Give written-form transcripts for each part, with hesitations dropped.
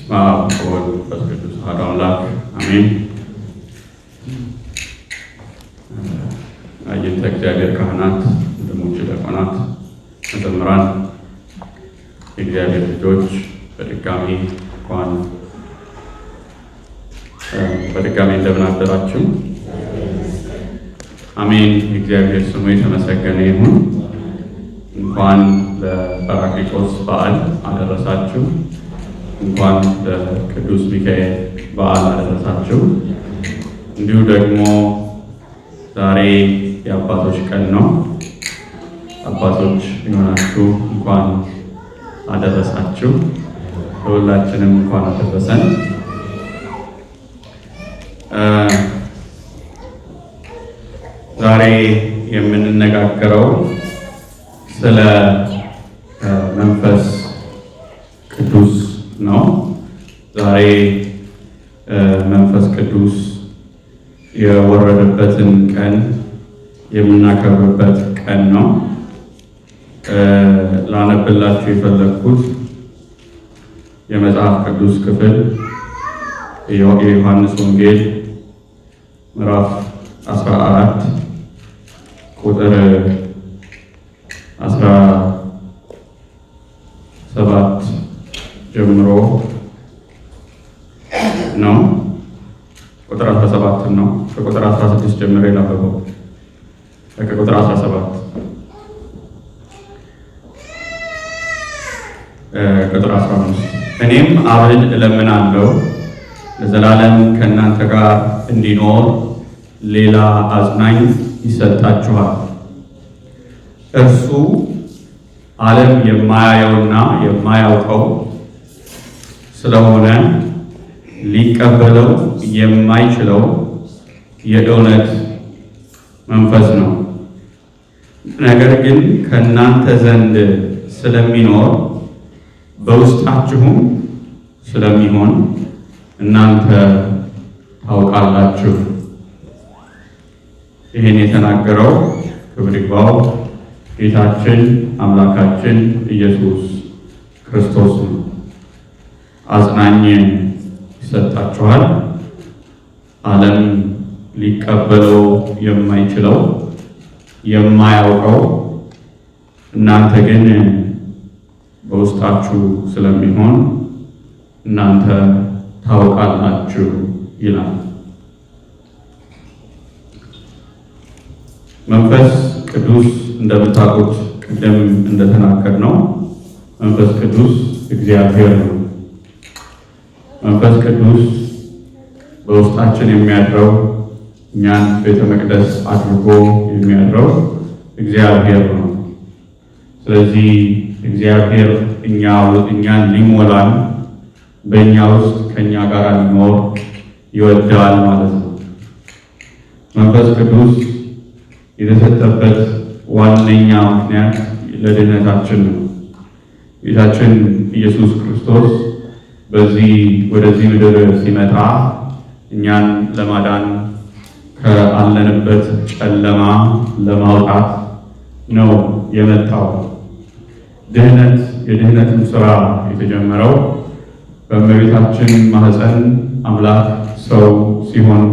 በስመ አብ ወወልድ ወመንፈስ ቅዱስ አሐዱ አምላክ አሜን። አይንተ እግዚአብሔር ካህናት፣ ወንድሞች ዲያቆናት፣ መዘምራን፣ የእግዚአብሔር ልጆች በድጋሚ እንደምን አደራችሁ? አሜን። የእግዚአብሔር ስሙ የተመሰገነ ይሁን። እንኳን ለጰራቅሊጦስ በዓል አደረሳችሁ። እንኳን ለቅዱስ ሚካኤል በዓል አደረሳችሁ። እንዲሁ ደግሞ ዛሬ የአባቶች ቀን ነው። አባቶች የሆናችሁ እንኳን አደረሳችሁ። ለሁላችንም እንኳን አደረሰን። ዛሬ የምንነጋገረው ስለ መንፈስ ቅዱስ ነው። ዛሬ መንፈስ ቅዱስ የወረደበትን ቀን የምናከብርበት ቀን ነው። ላነብላችሁ የፈለግኩት የመጽሐፍ ቅዱስ ክፍል የዮሐንስ ወንጌል ምዕራፍ 14 ቁጥር 17 ጀምሮ ነው። ቁጥር 17 ነው። ከቁጥር 16 ጀምሮ ላነበው። ከቁጥር 17 ቁጥር 15 እኔም አብን እለምናለሁ ለዘላለም ከእናንተ ጋር እንዲኖር ሌላ አጽናኝ ይሰጣችኋል። እርሱ ዓለም የማያየውና የማያውቀው ስለሆነ ሊቀበለው የማይችለው የእውነት መንፈስ ነው። ነገር ግን ከእናንተ ዘንድ ስለሚኖር በውስጣችሁም ስለሚሆን እናንተ ታውቃላችሁ። ይህን የተናገረው ክብር ይግባው ጌታችን አምላካችን ኢየሱስ ክርስቶስ ነው። አጽናኝ ይሰጣችኋል። ዓለም ሊቀበለው የማይችለው የማያውቀው፣ እናንተ ግን በውስጣችሁ ስለሚሆን እናንተ ታውቃላችሁ ይላል። መንፈስ ቅዱስ እንደምታውቁት ቅድም እንደተናገርነው መንፈስ ቅዱስ እግዚአብሔር ነው። መንፈስ ቅዱስ በውስጣችን የሚያድረው እኛን ቤተ መቅደስ አድርጎ የሚያድረው እግዚአብሔር ነው። ስለዚህ እግዚአብሔር እኛን ሊሞላን በእኛ ውስጥ ከእኛ ጋር ሊኖር ይወዳል ማለት ነው። መንፈስ ቅዱስ የተሰጠበት ዋነኛ ምክንያት ለድህነታችን ነው። ጌታችን ኢየሱስ ክርስቶስ ወደዚህ ምድር ሲመጣ እኛን ለማዳን ከአለንበት ጨለማ ለማውጣት ነው የመጣው። የድህነትን ስራ የተጀመረው በእመቤታችን ማህፀን አምላክ ሰው ሲሆን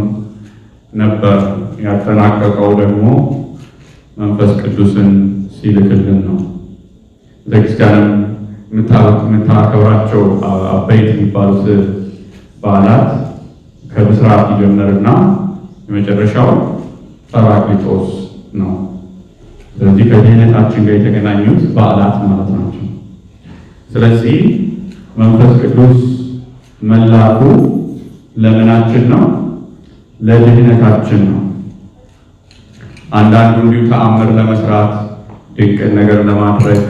ነበር። ያጠናቀቀው ደግሞ መንፈስ ቅዱስን ሲልክልን ነው። ቤተክርስቲያንም የምታከብራቸው አበይት የሚባሉት በዓላት ከብስራት ይጀምርና የመጨረሻው ጰራቅሊጦስ ነው። ስለዚህ ከድህነታችን ጋር የተገናኙት በዓላት ማለት ናቸው። ስለዚህ መንፈስ ቅዱስ መላኩ ለምናችን ነው? ለድህነታችን ነው። አንዳንዱ እንዲሁ ተአምር ለመስራት ድንቅ ነገር ለማድረግ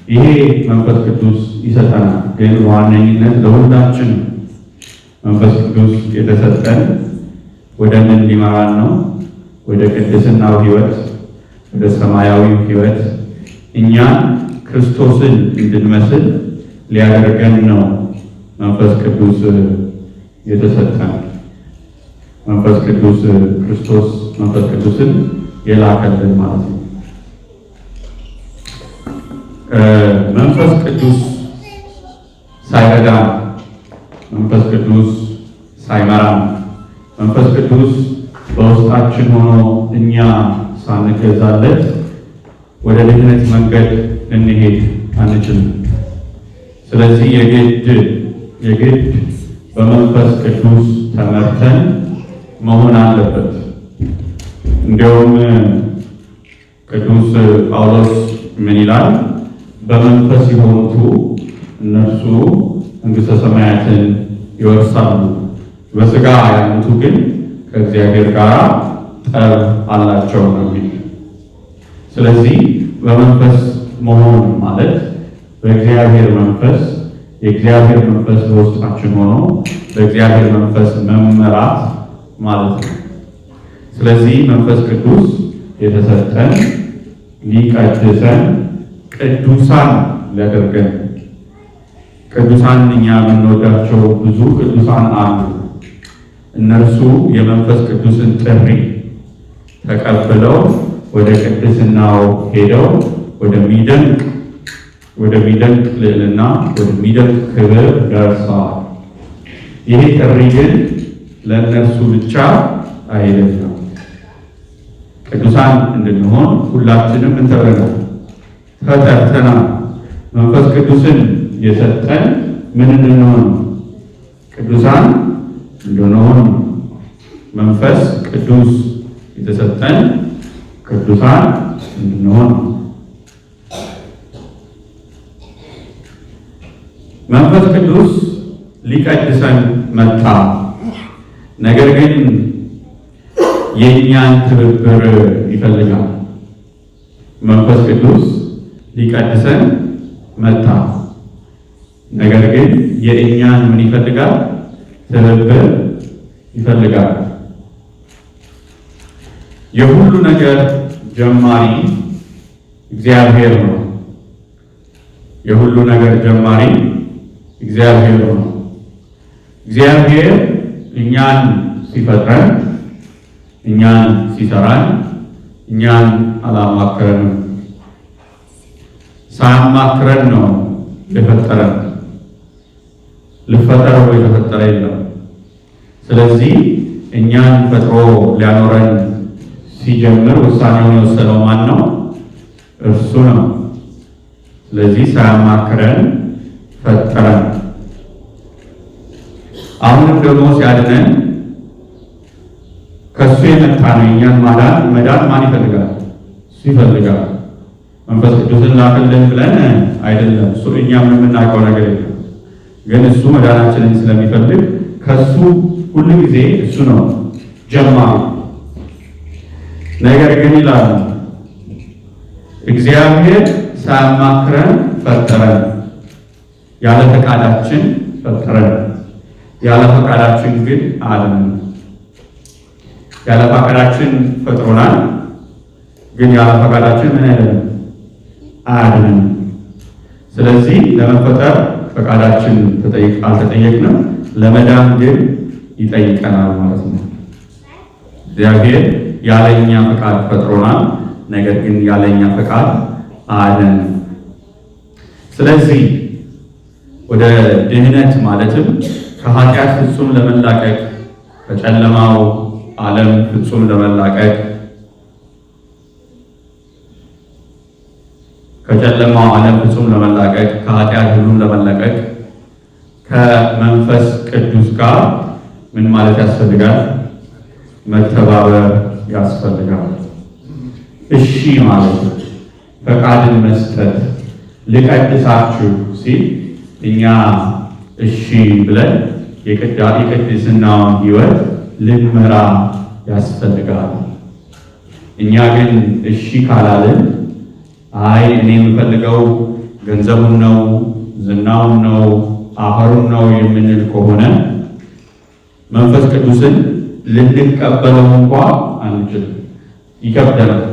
ይሄ መንፈስ ቅዱስ ይሰጠናል። ግን በዋነኝነት ለሁላችን መንፈስ ቅዱስ የተሰጠን ወደ ምን ሊመራን ነው? ወደ ቅድስናው ሕይወት፣ ወደ ሰማያዊው ሕይወት እኛን ክርስቶስን እንድንመስል ሊያደርገን ነው መንፈስ ቅዱስ የተሰጠን። መንፈስ ቅዱስ ክርስቶስ መንፈስ ቅዱስን የላከልን ማለት ነው። መንፈስ ቅዱስ ሳይረዳን መንፈስ ቅዱስ ሳይመራን መንፈስ ቅዱስ በውስጣችን ሆኖ እኛ ሳንገዛለት ወደ ድህነት መንገድ ልንሄድ አንችልም። ስለዚህ የግድ በመንፈስ ቅዱስ ተመርተን መሆን አለበት። እንዲያውም ቅዱስ ጳውሎስ ምን ይላል? በመንፈስ የሆኑቱ እነርሱ መንግሥተ ሰማያትን ይወርሳሉ፣ በሥጋ ያሉቱ ግን ከእግዚአብሔር ጋር ጠብ አላቸው ነው የሚል። ስለዚህ በመንፈስ መሆን ማለት በእግዚአብሔር መንፈስ የእግዚአብሔር መንፈስ በውስጣችን ሆኖ በእግዚአብሔር መንፈስ መመራት ማለት ነው። ስለዚህ መንፈስ ቅዱስ የተሰጠን ሊቀድሰን ቅዱሳን ሊያደርገን። ቅዱሳን እኛ የምንወዳቸው ብዙ ቅዱሳን አሉ። እነርሱ የመንፈስ ቅዱስን ጥሪ ተቀብለው ወደ ቅድስናው ሄደው ወደሚደንቅ ልዕልና ወደሚደንቅ ክብር ደርሰዋል። ይሄ ጥሪ ግን ለእነርሱ ብቻ አይደለም። ቅዱሳን እንድንሆን ሁላችንም እንተብረናል፣ ተጠርተናል። መንፈስ ቅዱስን የሰጠን ምን እንድንሆን? ቅዱሳን እንድንሆን። መንፈስ ቅዱስ የተሰጠን ቅዱሳን እንድንሆን። መንፈስ ቅዱስ ሊቀድሰን መጣ። ነገር ግን የእኛን ትብብር ይፈልጋል። መንፈስ ቅዱስ ሊቀድሰን መጣ። ነገር ግን የእኛን ምን ይፈልጋል? ትብብር ይፈልጋል። የሁሉ ነገር ጀማሪ እግዚአብሔር ነው። የሁሉ ነገር ጀማሪ እግዚአብሔር ነው። እግዚአብሔር እኛን ሲፈጥረን እኛን ሲሰራን እኛን አላማከረንም። ሳያማክረን ነው የፈጠረን። ልፈጠረው የተፈጠረ የለም። ስለዚህ እኛን ፈጥሮ ሊያኖረን ሲጀምር ውሳኔውን የወሰነው ማን ነው? እርሱ ነው። ስለዚህ ሳያማክረን ፈጠረን። አሁንም ደግሞ ሲያድነን ከእሱ የመጣ ነው። እኛን መዳን ማን ይፈልጋል? እሱ ይፈልጋል። መንፈስ ቅዱስን ላክልን ብለን አይደለም። እሱ እኛም የምናውቀው ነገር የለም። ግን እሱ መዳናችንን ስለሚፈልግ ከእሱ ሁሉ ጊዜ እሱ ነው ጀማሪ። ነገር ግን ይላል እግዚአብሔር ሳያማክረን ፈጠረን። ያለ ፈቃዳችን ፈጠረን። ያለ ፈቃዳችን ግን አለን። ያለ ፈቃዳችን ፈጥሮናል። ግን ያለ ፈቃዳችን ምን አይደለም አያድንም። ስለዚህ ለመፈጠር ፈቃዳችን አልተጠየቅንም። ለመዳን ግን ይጠይቀናል ማለት ነው። እግዚአብሔር ያለኛ ፈቃድ ፈጥሮናል። ነገር ግን ያለኛ ፈቃድ አለን። ስለዚህ ወደ ድህነት ማለትም ከኃጢአት ፍጹም ለመላቀቅ ከጨለማው ዓለም ፍጹም ለመላቀቅ ከኃጢአት ሁሉም ለመላቀቅ ከመንፈስ ቅዱስ ጋር ምን ማለት ያስፈልጋል? መተባበር ያስፈልጋል። እሺ ማለት ፈቃድን መስጠት። ልቀድሳችሁ ሲል እኛ እሺ ብለን የቅድስናውን ሕይወት ልንመራ ያስፈልጋል። እኛ ግን እሺ ካላልን አይ እኔ የምፈልገው ገንዘቡን ነው፣ ዝናውን ነው፣ አፈሩን ነው የምንል ከሆነ መንፈስ ቅዱስን ልንቀበለው እንኳ አንችልም፣ ይከብደናል።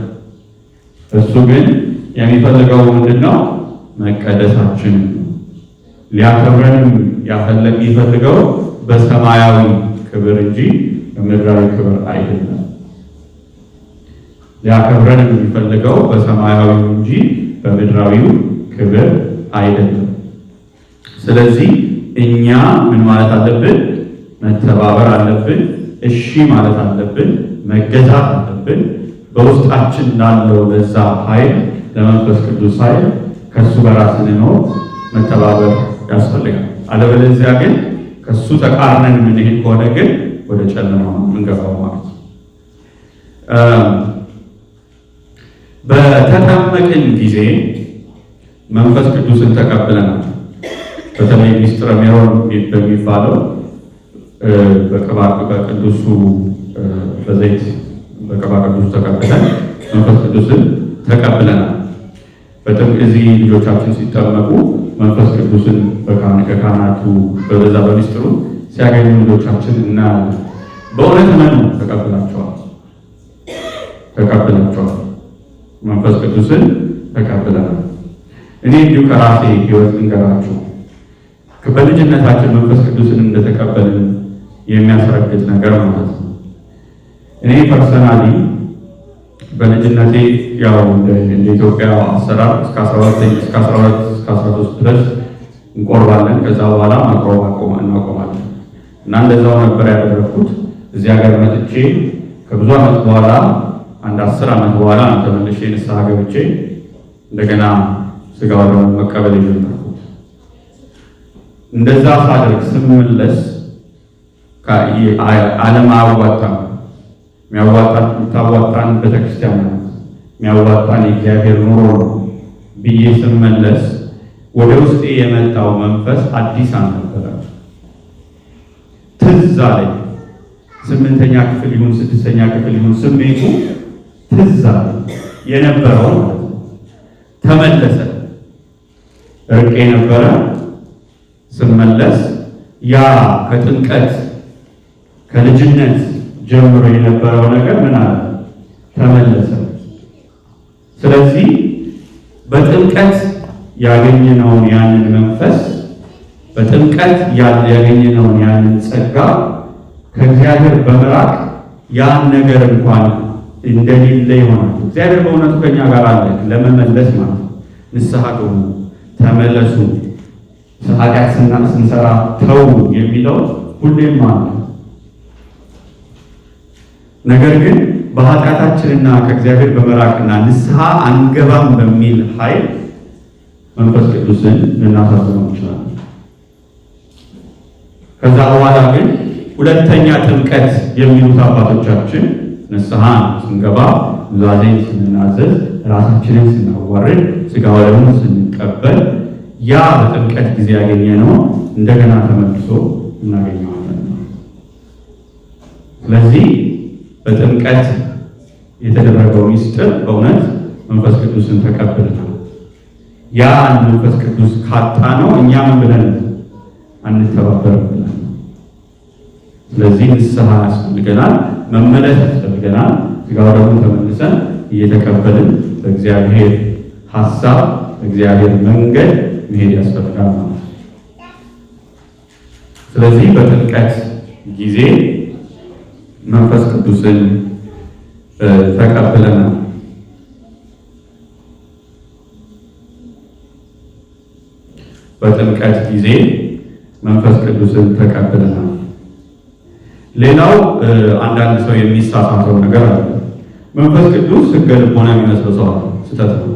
እሱ ግን የሚፈልገው ምንድን ነው? መቀደሳችን። ሊያከብረንም የሚፈልገው በሰማያዊ ክብር እንጂ በምድራዊ ክብር አይደለም። ሊያከብረን የሚፈልገው በሰማያዊ እንጂ በምድራዊው ክብር አይደለም። ስለዚህ እኛ ምን ማለት አለብን? መተባበር አለብን። እሺ ማለት አለብን። መገዛት አለብን። በውስጣችን ላለው ለዛ ኃይል ለመንፈስ ቅዱስ ኃይል ከሱ ጋር ስንኖር መተባበር ያስፈልጋል። አለበለዚያ ግን ከሱ ተቃርነን የምንሄድ ከሆነ ግን ወደ ጨለማ እንገባው ማለት ነው። በተጠመቅን ጊዜ መንፈስ ቅዱስን ተቀብለናል። በተለይ ሚስጥረ ሜሮን በሚባለው በቅዱሱ በዘይት በቅባ ቅዱስ ተቀብለን መንፈስ ቅዱስን ተቀብለናል። እዚህ ልጆቻችን ሲጠመቁ መንፈስ ቅዱስን ከካህናቱ በበዛ በሚስጥሩ ሲያገኙ ልጆቻችን እናያለን። በእውነት መኑ ተቀብላቸዋል። መንፈስ ቅዱስን ተቀብለናል። እኔ እንዲሁ ከራሴ ሕይወት እንገራችሁ በልጅነታችን መንፈስ ቅዱስን እንደተቀበልን የሚያስረግጥ ነገር ማለት ነው። እኔ ፐርሰናሊ በልጅነቴ ያው እንደ ኢትዮጵያ አሰራር እስከ 13 ድረስ እንቆርባለን። ከዛ በኋላ ማቆም እናቆማለን እና እንደዛው ነበር ያደረኩት። እዚህ ሀገር መጥቼ ከብዙ ዓመት በኋላ አንድ 10 ዓመት በኋላ ተመልሼ ንስሐ ገብቼ እንደገና ስጋው ደግሞ መቀበል የጀመርኩት። እንደዛ ሳደርግ ስመለስ ዓለም አያዋጣም። የሚያዋጣን ቤተክርስቲያን ነው፣ የሚያዋጣን የእግዚአብሔር ኑሮ ነው ብዬ ስመለስ ወደ ውስጤ የመጣው መንፈስ አዲስ አልነበረ። ትዝ አለኝ። 8ኛ ክፍል ይሁን 6ኛ ክፍል ይሁን ስሜቱ ትዝ አለኝ የነበረው ማለት ነው። ተመለሰ። እርቄ ነበረ። ስመለስ ያ ከጥምቀት ከልጅነት ጀምሮ የነበረው ነገር ምን አለ? ተመለሰ። ስለዚህ በጥምቀት ያገኘነውን ያንን መንፈስ በጥምቀት ያገኘነውን ያንን ጸጋ ከእግዚአብሔር በመራቅ ያን ነገር እንኳን እንደሌለ ይሆናል። እግዚአብሔር በእውነቱ ከኛ ጋር አለ ለመመለስ ማለት ነው። ንስሐ ግቡ፣ ተመለሱ፣ ኃጢአት ስንሰራ ተው የሚለው ሁሌም አለ። ነገር ግን በኃጢአታችንና ከእግዚአብሔር በመራቅና ንስሐ አንገባም በሚል ኃይል መንፈስ ቅዱስን ልናሳዝነው እንችላለን። ከዛ በኋላ ግን ሁለተኛ ጥምቀት የሚሉት አባቶቻችን ንስሐ ስንገባ ኑዛዜን ስንናዘዝ ራሳችንን ስናዋርድ ሥጋ ወደሙን ስንቀበል ያ በጥምቀት ጊዜ ያገኘነው እንደገና ተመልሶ እናገኘዋለን። ስለዚህ በጥምቀት የተደረገው ሚስጥር በእውነት መንፈስ ቅዱስን ተቀብለናል። ያ መንፈስ ቅዱስ ካጣ ነው እኛ ምን ብለን አንተባበርም ብለን። ስለዚህ ንስሐ ያስፈልገናል፣ መመለስ ያስፈልገናል። ሥጋው ደግሞ ተመልሰን እየተቀበልን በእግዚአብሔር ሐሳብ በእግዚአብሔር መንገድ መሄድ ያስፈልጋል ማለት ነው። ስለዚህ በጥምቀት ጊዜ መንፈስ ቅዱስን ተቀብለናል። በጥምቀት ጊዜ መንፈስ ቅዱስን ተቀብለናል። ሌላው አንዳንድ ሰው የሚሳሳተው ነገር አለ። መንፈስ ቅዱስ ሕገ ልቦና የሚመስለው ሰው አለ። ስህተት ነው።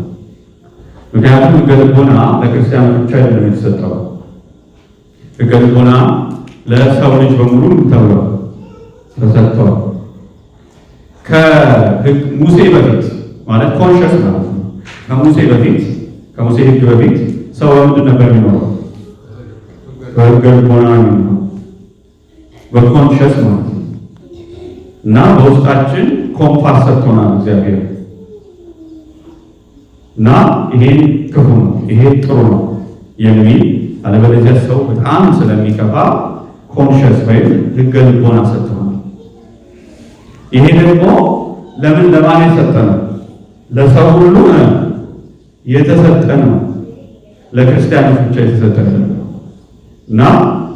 ምክንያቱም ሕገ ልቦና ለክርስቲያኖች ብቻ አይደለም የተሰጠው። ሕገ ልቦና ለሰው ልጅ በሙሉ ተብሏል፣ ተሰጥቷል። ከሙሴ በፊት ማለት ኮንሸስ ማለት ነው። ከሙሴ ሕግ በፊት ሰው በምንድን ነበር የሚኖረው? በሕገ ልቦና ነው፣ በኮንሸስ ማለት ነው። እና በውስጣችን ኮምፓስ ሰጥቶናል እግዚአብሔር እና ይሄን ክፉ ነው ይሄ ጥሩ ነው የሚል አለበለዚያ ሰው በጣም ስለሚከፋ ኮንሸስ ወይም ሕገ ልቦና ሰጥቶናል። ይሄ ደግሞ ለማን የተሰጠ ነው? ለሰው ሁሉ የተሰጠ ነው። ለክርስቲያኖች ብቻ የተሰጠ ነው እና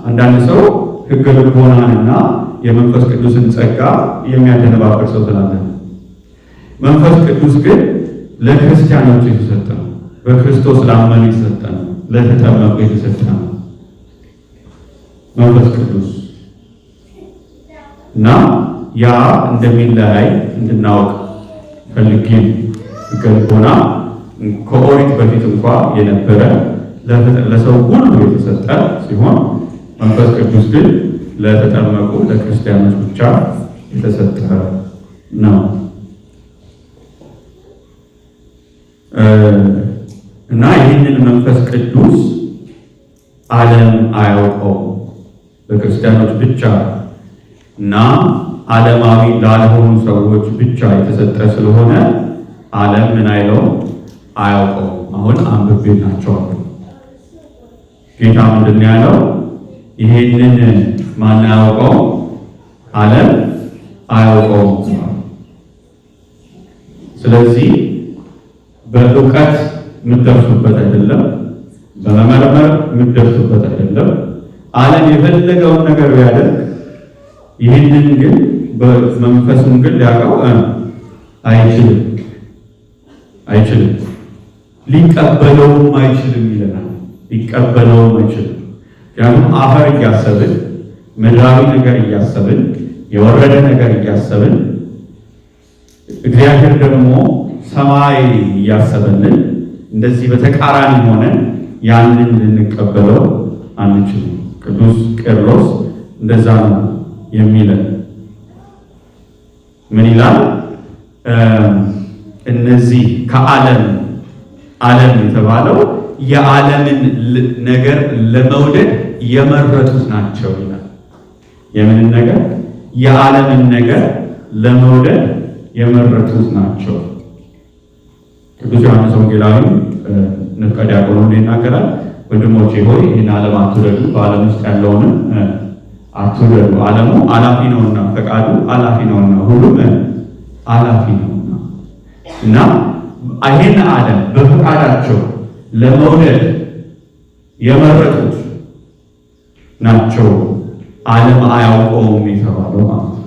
አንዳንድ ሰው ሕገ ልቦናንና የመንፈስ ቅዱስን ጸጋ የሚያደነባበር ሰው ስላለ መንፈስ ቅዱስ ግን ለክርስቲያኖች የተሰጠ ነው። በክርስቶስ ላመኑ የተሰጠ ነው። ለተጠመቁ የተሰጠ ነው። መንፈስ ቅዱስ እና ያ እንደሚለያይ እንድናውቅ ፈልጌ ገልቦና ከኦሪት በፊት እንኳ የነበረ ለሰው ሁሉ የተሰጠ ሲሆን መንፈስ ቅዱስ ግን ለተጠመቁ ለክርስቲያኖች ብቻ የተሰጠ ነው እና ይህንን መንፈስ ቅዱስ ዓለም አያውቀው በክርስቲያኖች ብቻ እና ዓለማዊ ላልሆኑ ሰዎች ብቻ የተሰጠ ስለሆነ ዓለም ምን አይለው አያውቀው። አሁን አንብቤላችኋለሁ። ጌታ ምንድን ነው ያለው? ይሄንን ማን አያውቀው? ዓለም አያውቀው። ስለዚህ በእውቀት የምትደርሱበት አይደለም፣ በመመርመር የምትደርሱበት አይደለም። ዓለም የፈለገውን ነገር ቢያደርግ ይህንን ግን በመንፈሱን ግን ሊያውቀው አይችልም፣ ሊቀበለውም አይችልም ይለናል። ሊቀበለውም አይችልም። ምክንያቱም አፈር እያሰብን ምድራዊ ነገር እያሰብን የወረደ ነገር እያሰብን እግዚአብሔር ደግሞ ሰማይ እያሰበልን እንደዚህ በተቃራኒ ሆነን ያንን ልንቀበለው አንችልም። ቅዱስ ቄርሎስ እንደዛ ነው የሚለን። ምን ይላል? እነዚህ ከዓለም የተባለው የዓለምን ነገር ለመውደድ የመረጡት ናቸው ይላል። የምንን ነገር? የዓለምን ነገር ለመውደድ የመረጡት ናቸው። ቅዱስ ዮሐንስ ወንጌላዊ ንፍቀ ዲያቆኑ ይናገራል። ወንድሞቼ ሆይ ይህን ዓለም አትውደዱ፣ በዓለም ውስጥ ያለውንም አትውደዱ። ዓለሙ አላፊ ነውና፣ ፈቃዱ አላፊ ነውና፣ ሁሉም አላፊ ነውና እና ይህን ዓለም በፈቃዳቸው ለመውደድ የመረጡት ናቸው። ዓለም አያውቀውም የተባለው ማለት ነው።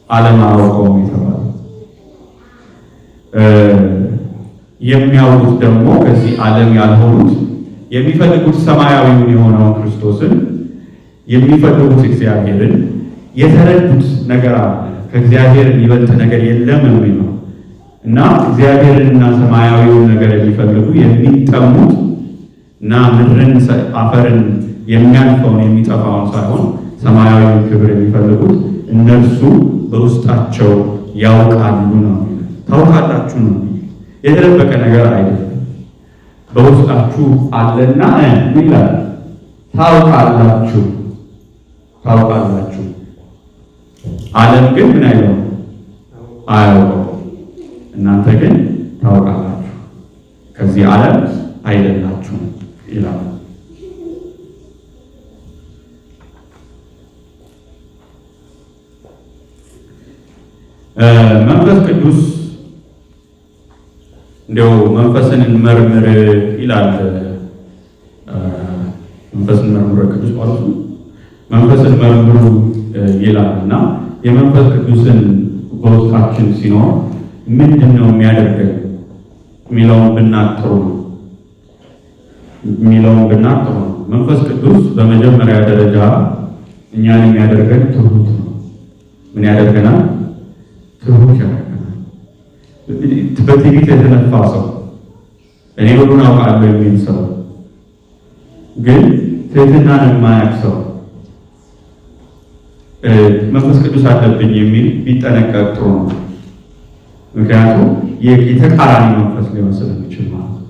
ዓለም አያውቀውም የተባለው የሚያውቁት ደግሞ ከዚህ ዓለም ያልሆኑት የሚፈልጉት ሰማያዊውን የሆነውን ክርስቶስን የሚፈልጉት እግዚአብሔርን የተረዱት ነገር አለ። ከእግዚአብሔር የሚበልጥ ነገር የለም የሚለው እና እግዚአብሔርንና ሰማያዊውን ነገር የሚፈልጉ የሚጠሙት እና ምድርን አፈርን የሚያልፈውን የሚጠፋውን ሳይሆን ሰማያዊውን ክብር የሚፈልጉት እነርሱ በውስጣቸው ያውቃሉ ነው። ታውቃላችሁ ነው። የተደበቀ ነገር አይደለም። በውስጣችሁ አለና ይላል። ታውቃላችሁ። ዓለም ግን ምን አይለው አያውቀው። እናንተ ግን ታውቃላችሁ፣ ከዚህ ዓለም አይደላችሁም ይላል። መንፈስ ቅዱስ እንደው መንፈስን እንመርምር ይላል። መንፈስን መርምሩ ቅዱስ ጳውሎስ መንፈስን መርምሩ ይላል እና የመንፈስ ቅዱስን በውስጣችን ሲኖር ምንድን ነው የሚያደርገን የሚለውን ብናጥሩ ነው። መንፈስ ቅዱስ በመጀመሪያ ደረጃ እኛን የሚያደርገን ትሁት ነው። ምን ያደርገናል? ትሁት ያደርገናል። በትዕቢት የተነፋ ሰው፣ እኔ ሁሉን አውቃለሁ የሚል ሰው ግን ትህትናን የማያውቅ ሰው መንፈስ ቅዱስ አለብኝ የሚል ቢጠነቀቅ ጥሩ ነው። ምክንያቱም የተቃራኒ መንፈስ ሊሆን ስለሚችል ማለት ነው።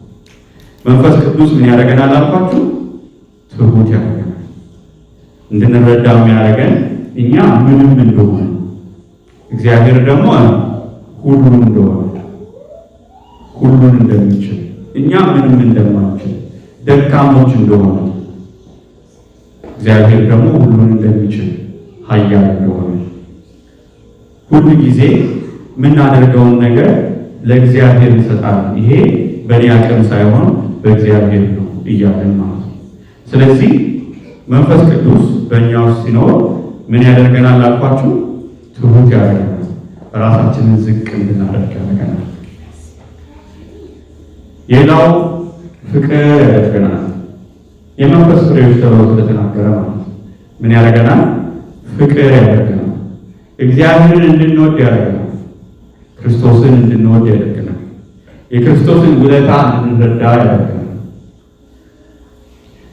መንፈስ ቅዱስ ምን ያደርገናል አልኳችሁ? ትሁት ያደርገናል። እንድንረዳ የሚያደርገን እኛ ምንም እንደሆነ እግዚአብሔር ደግሞ ሁሉን እንደሆነ ሁሉን እንደሚችል እኛ ምንም እንደማንችል ደካሞች እንደሆነ እግዚአብሔር ደግሞ ሁሉን እንደሚችል ኃያል እንደሆነ ሁሉ ጊዜ የምናደርገውን ነገር ለእግዚአብሔር እንሰጣለን። ይሄ በእኔ አቅም ሳይሆን በእግዚአብሔር ነው እያለን ማለት ነው። ስለዚህ መንፈስ ቅዱስ በእኛ ውስጥ ሲኖር ምን ያደርገናል አልኳችሁ? ትሁት ያደርገናል። ራሳችንን ዝቅ እንድናደርግ ያደርገናል። ሌላው ፍቅር ያደርገናል። የመንፈስ ፍሬዎች ተብሎ ስለተናገረ ማለት ነው። ምን ያደርገናል? ፍቅር ያደርገናል። እግዚአብሔርን እንድንወድ ያደርገናል። ክርስቶስን እንድንወድ ያደርገናል። የክርስቶስን ውለታ እንድንረዳ ያደርገናል።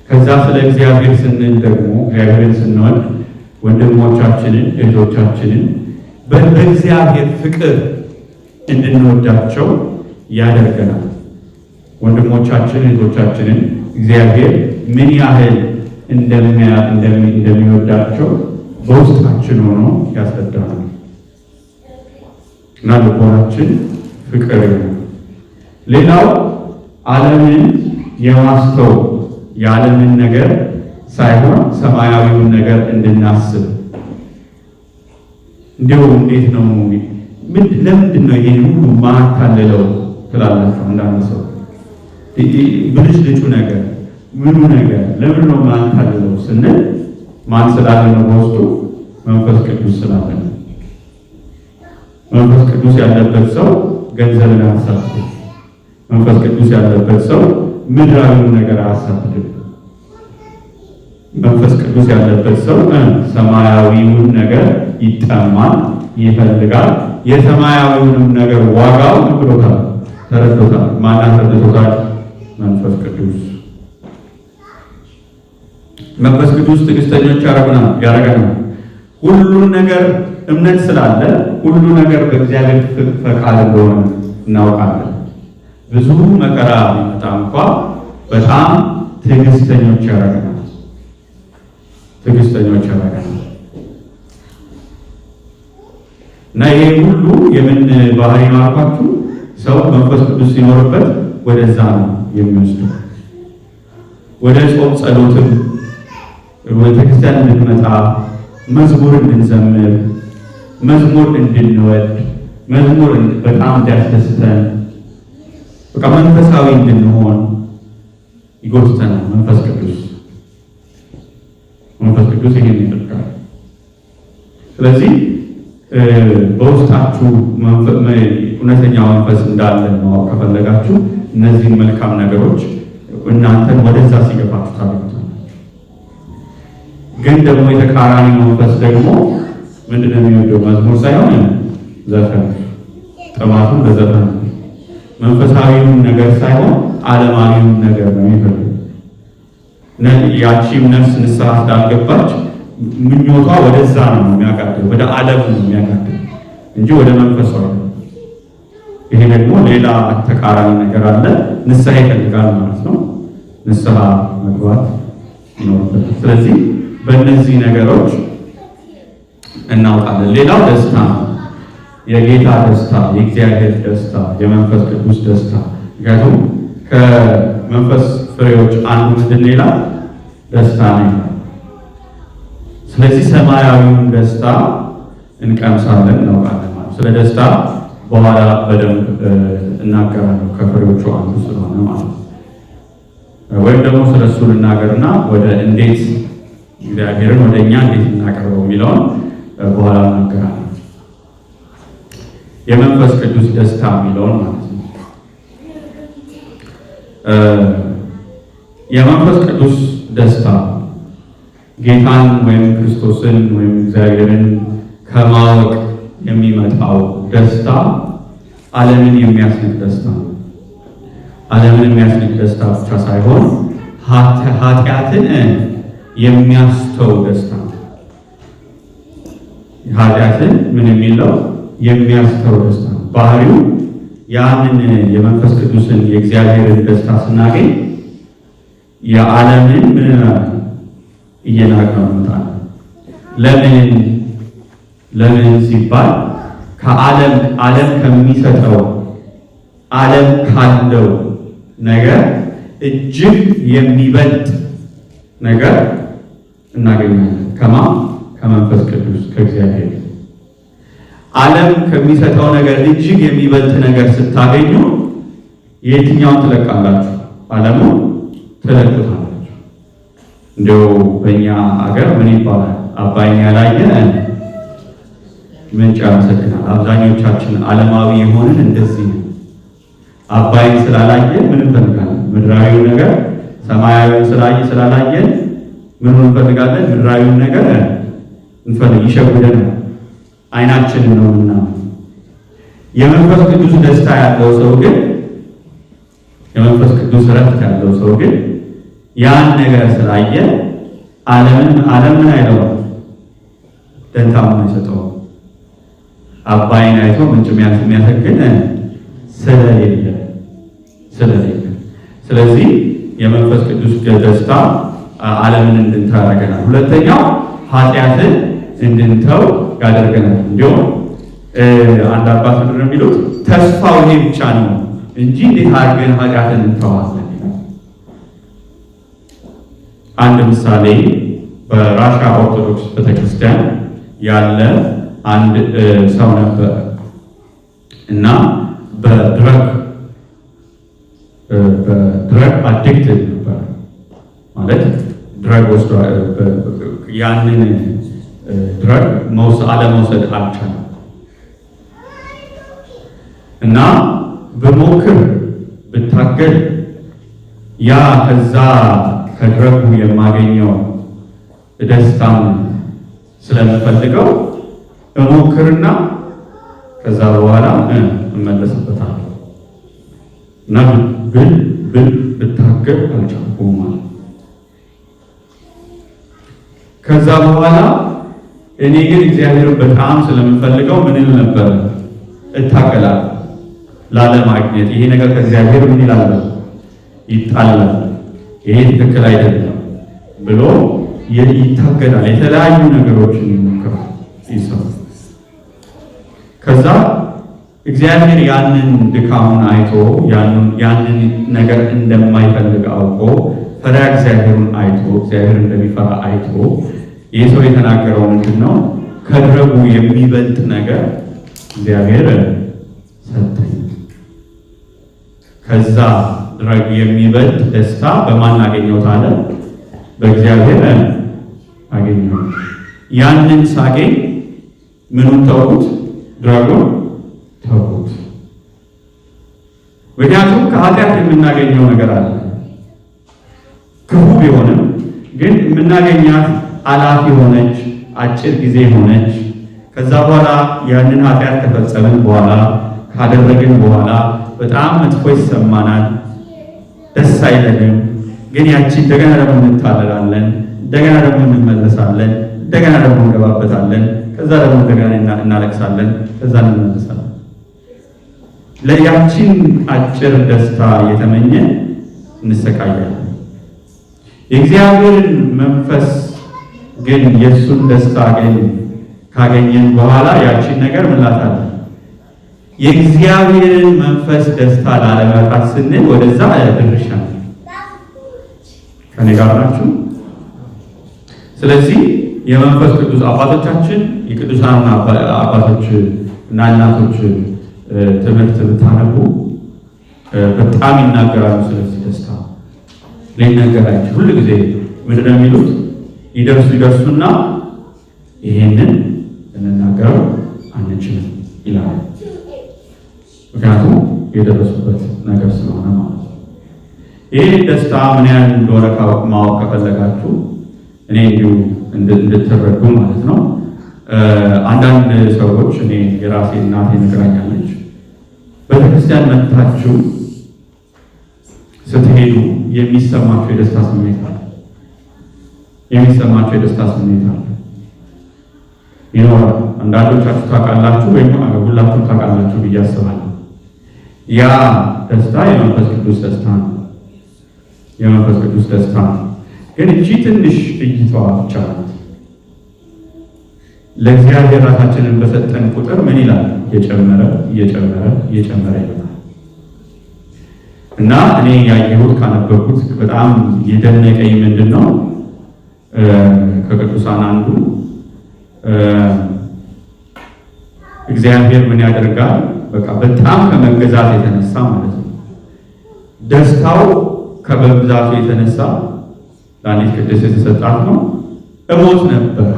ከዛ ስለ እግዚአብሔር ስንል ደግሞ እግዚአብሔርን ስንወድ ወንድሞቻችንን እህቶቻችንን በእግዚአብሔር ፍቅር እንድንወዳቸው ያደርገናል። ወንድሞቻችን እህቶቻችንን እግዚአብሔር ምን ያህል እንደሚወዳቸው በውስጣችን ሆኖ ያስረዳናል እና ልቦናችን ፍቅር ነው። ሌላው ዓለምን የማስተው የዓለምን ነገር ሳይሆን ሰማያዊውን ነገር እንድናስብ። እንዲሁ እንዴት ነው ለምንድን ነው ይሄን ሁሉ ማታለለው ትላላችሁ? አንዳንድ ሰው ብልጭልጩ ነገር ምኑ ነገር ለምን ነው ማታለለው ስንል ማን ስላለ ነው? በውስጡ መንፈስ ቅዱስ ስላለ ነው። መንፈስ ቅዱስ ያለበት ሰው ገንዘብን አያሳድድም። መንፈስ ቅዱስ ያለበት ሰው ምድራዊውን ነገር አያሳድድም። መንፈስ ቅዱስ ያለበት ሰው ሰማያዊውን ነገር ይጠማል፣ ይፈልጋል። የሰማያዊውንም ነገር ዋጋው ብሎታል፣ ተረድቶታል። ማን አስረድቶታል? መንፈስ ቅዱስ። መንፈስ ቅዱስ ትዕግስተኞች ያደርገናል። ሁሉን ነገር እምነት ስላለ ሁሉ ነገር በእግዚአብሔር ፈቃድ እንደሆነ እናውቃለን። ብዙ መከራ ቢመጣ እንኳ በጣም ትዕግስተኞች ያደርገናል። እና ይሄ ሁሉ የምን ባህሪ ነው አልኳችሁ? ሰው መንፈስ ቅዱስ ሲኖርበት ወደዛ ነው የሚወስደው። ወደ ጾም ጸሎትም ወደ ክርስቲያን እንድንመጣ፣ መዝሙር እንድንዘምር፣ መዝሙር እንድንወድ፣ መዝሙር በጣም እንዲያስደስተን፣ በቃ መንፈሳዊ እንድንሆን ይጎትተናል መንፈስ ቅዱስ። መንፈስ ቅዱስ ይሄን ይጠቃል። ስለዚህ በውስጣችሁ እውነተኛ መንፈስ እንዳለ ማወቅ ከፈለጋችሁ እነዚህን መልካም ነገሮች እናንተን ወደዛ ሲገፋችሁ ታደርጉታላችሁ። ግን ደግሞ የተቃራኒ መንፈስ ደግሞ ምንድነው የሚወደው? መዝሙር ሳይሆን ዘፈን፣ ጥማቱን በዘፈን መንፈሳዊውን ነገር ሳይሆን ዓለማዊውን ነገር ነው የሚፈልገው። ያቺም ነፍስ ንስሐ እንዳልገባች ምኞቷ ወደዛ ነው የሚያጋድል፣ ወደ ዓለም ነው የሚያጋድል እንጂ ወደ መንፈሷ ነው። ይሄ ደግሞ ሌላ ተቃራኒ ነገር አለ። ንስሐ ይፈልጋል ማለት ነው። ንስሐ መግባት ይኖርበታል። ስለዚህ በእነዚህ ነገሮች እናውቃለን። ሌላው ደስታ ነው። የጌታ ደስታ፣ የእግዚአብሔር ደስታ፣ የመንፈስ ቅዱስ ደስታ። ምክንያቱም ከመንፈስ ፍሬዎች አንዱ ምንድን ሌላ ደስታ ነው። ስለዚህ ሰማያዊውን ደስታ እንቀምሳለን፣ እናውቃለን ማለት። ስለ ደስታ በኋላ በደንብ እናገራለሁ፣ ከፍሬዎቹ አንዱ ስለሆነ ማለት ነው። ወይም ደግሞ ስለ እሱ ልናገርና ወደ እንዴት እግዚአብሔርን ወደ እኛ እንዴት እናቀርበው የሚለውን በኋላ እናገራለሁ። የመንፈስ ቅዱስ ደስታ የሚለውን ማለት ነው። የመንፈስ ቅዱስ ደስታ ጌታን ወይም ክርስቶስን ወይም እግዚአብሔርን ከማወቅ የሚመጣው ደስታ ዓለምን የሚያስንቅ ደስታ ነው። ዓለምን የሚያስንቅ ደስታ ብቻ ሳይሆን ኃጢአትን የሚያስተው ደስታ ነው። ኃጢአትን ምን የሚለው የሚያስተው ደስታ ነው። ባህሪው ያንን የመንፈስ ቅዱስን የእግዚአብሔርን ደስታ ስናገኝ የዓለምን ምን እየናቅነው እንመጣለን። ለምን ሲባል ዓለም ከሚሰጠው ዓለም ካለው ነገር እጅግ የሚበልጥ ነገር እናገኛለን። ከመንፈስ ቅዱስ ከእግዚአብሔር ዓለም ከሚሰጠው ነገር እጅግ የሚበልጥ ነገር ስታገኙ የትኛውን ትለቃላችሁ? ዓለሙን ትለቁታላችሁ። እንደው በእኛ አገር ምን ይባላል? አባይን ያላየ ምንጭ ያመሰግናል። አብዛኞቻችን ዓለማዊ የሆንን እንደዚህ ነው። አባይን ስላላየን ምን እንፈልጋለን? ምድራዊው ነገር ሰማያዊውን ስላላየን ምን እንፈልጋለን? ምድራዊውን ነገር እንፈልግ ይሸውደናል። አይናችንን ነውና የመንፈስ ቅዱስ ደስታ ያለው ሰው ግን የመንፈስ ቅዱስ ረፍት ያለው ሰው ግን ያን ነገር ስላየ ዓለምን አይለውም፣ ደንታም አይሰጠውም። አባይን አይቶ ምንጭ የሚያሰግን ስለሌለ ስለዚህ የመንፈስ ቅዱስ ደስታ ዓለምን እንድንተው ያደርገናል። ሁለተኛው ኃጢአትን እንድንተው ያደርገናል። እንዲሁም አንድ አባት ምንድን ነው የሚሉት? ተስፋው ይሄ ብቻ ነው እንጂ እንዴት አድርገን ኃጢአትን እንተዋለን? አንድ ምሳሌ በራሻ ኦርቶዶክስ ቤተክርስቲያን ያለ አንድ ሰው ነበር እና በድረግ አዲክትድ ነበር። ማለት ድረግ ወስዶ ያንን ድረግ አለመውሰድ አልቻለም እና በሞክር ብታገል ያ ከዛ ከድረጉ የማገኘው ደስታም ስለምፈልገው እሞክርና ከዛ በኋላ እመለስበታለሁ እና ብታገል አልቻልኩም ማለት። ከዛ በኋላ እኔ ግን እግዚአብሔርን በጣም ስለምፈልገው ምን ይል ነበር? እታገላለሁ ላለማግኘት። ይሄ ነገር ከእግዚአብሔር ምን ይላል? ይጣላል፣ ይሄ ትክክል አይደለም ብሎ ይታገላል። የተለያዩ ነገሮችን ይሞክራል፣ ይሰራል። ከዛ እግዚአብሔር ያንን ድካሙን አይቶ ያንን ነገር እንደማይፈልግ አውቆ ፈሪሃ እግዚአብሔርን አይቶ እግዚአብሔር እንደሚፈራ አይቶ ይህ ሰው የተናገረው ምንድን ነው? ከድረጉ የሚበልጥ ነገር እግዚአብሔር ሰጠኝ። ከዛ ድረግ የሚበልጥ ደስታ በማን አገኘሁት አለ? በእግዚአብሔር አገኘሁት። ያንን ሳገኝ ምኑን ተውኩት? ድረጉን ተውኩት። ምክንያቱም ከኃጢአት የምናገኘው ነገር አለ። ክፉ ቢሆንም ግን የምናገኛት አላፊ ሆነች፣ አጭር ጊዜ ሆነች። ከዛ በኋላ ያንን ኃጢአት ከፈጸምን በኋላ ካደረግን በኋላ በጣም መጥፎ ይሰማናል፣ ደስ አይለንም። ግን ያቺ እንደገና ደግሞ እንታለላለን፣ እንደገና ደግሞ እንመለሳለን፣ እንደገና ደግሞ እንገባበታለን። ከዛ ደግሞ እንደገና እናለቅሳለን፣ ከዛ እንመለሳለን። ለያችን አጭር ደስታ የተመኘ እንሰቃያለን። የእግዚአብሔርን መንፈስ ግን የእሱን ደስታ ግን ካገኘን በኋላ ያችን ነገር ምንላታለን? የእግዚአብሔርን መንፈስ ደስታ ላለማጣት ስንል ወደዛ ድርሻ ከኔ ጋር ናችሁ። ስለዚህ የመንፈስ ቅዱስ አባቶቻችን የቅዱሳን አባቶች እና እናቶች ትምህርት ብታነቡ በጣም ይናገራሉ ስለዚህ ደስታ። ሊነገራችሁ ሁሉ ጊዜ ምንድን ነው የሚሉት? ይደርሱና ይሄንን እንናገረው አንችልም ይላሉ። ምክንያቱም የደረሱበት ነገር ስለሆነ ማለት ነው። ይህ ደስታ ምን ያህል እንደሆነ ማወቅ ከፈለጋችሁ እኔ እንዲሁ እንድትረዱ ማለት ነው። አንዳንድ ሰዎች እኔ የራሴ እናቴ ነግራኛለች። ቤተክርስቲያን መጥታችሁ ስትሄዱ የሚሰማችሁ የደስታ ስሜት አለ። ይኖራል። አንዳንዶቻችሁ ታውቃላችሁ ወይም ሁላችሁም ታውቃላችሁ ብዬ አስባለሁ። ያ ደስታ የመንፈስ ቅዱስ ደስታ ነው። ግን እቺ ትንሽ እይታዋ ብቻ ናት። ለእግዚአብሔር ራሳችንን በሰጠን ቁጥር ምን ይላል? እየጨመረ ይመጣል። እና እኔ ያየሁት ካነበብኩት በጣም የደነቀኝ ምንድን ነው? ከቅዱሳን አንዱ እግዚአብሔር ምን ያደርጋል? በቃ በጣም ከመገዛት የተነሳ ማለት ነው፣ ደስታው ከመብዛቱ የተነሳ ለአንዲት ቅድስት የተሰጣት ነው። እሞት ነበር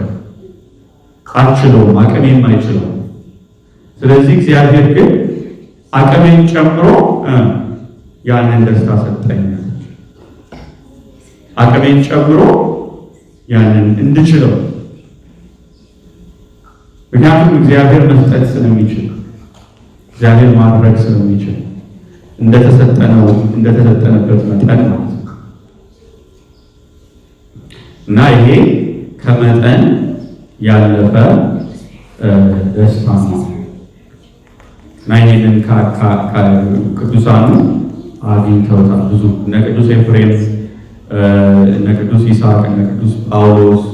አልችለውም፣ አቅሜም አይችለውም። ስለዚህ እግዚአብሔር ግን አቅሜን ጨምሮ ያንን ደስታ ሰጠኝ። አቅሜን ጨምሮ ያንን እንድችለው። ምክንያቱም እግዚአብሔር መስጠት ስለሚችል፣ እግዚአብሔር ማድረግ ስለሚችል እንደተሰጠንበት መጠን ማለት ነው። እና ይሄ ከመጠን ያለፈ ደስታ ነው። እና ይሄንን ቅዱሳኑ አግኝተውታል። ብዙ እነ ቅዱስ ኤፍሬም፣ እነ ቅዱስ ይስሐቅ፣ እነ ቅዱስ ጳውሎስ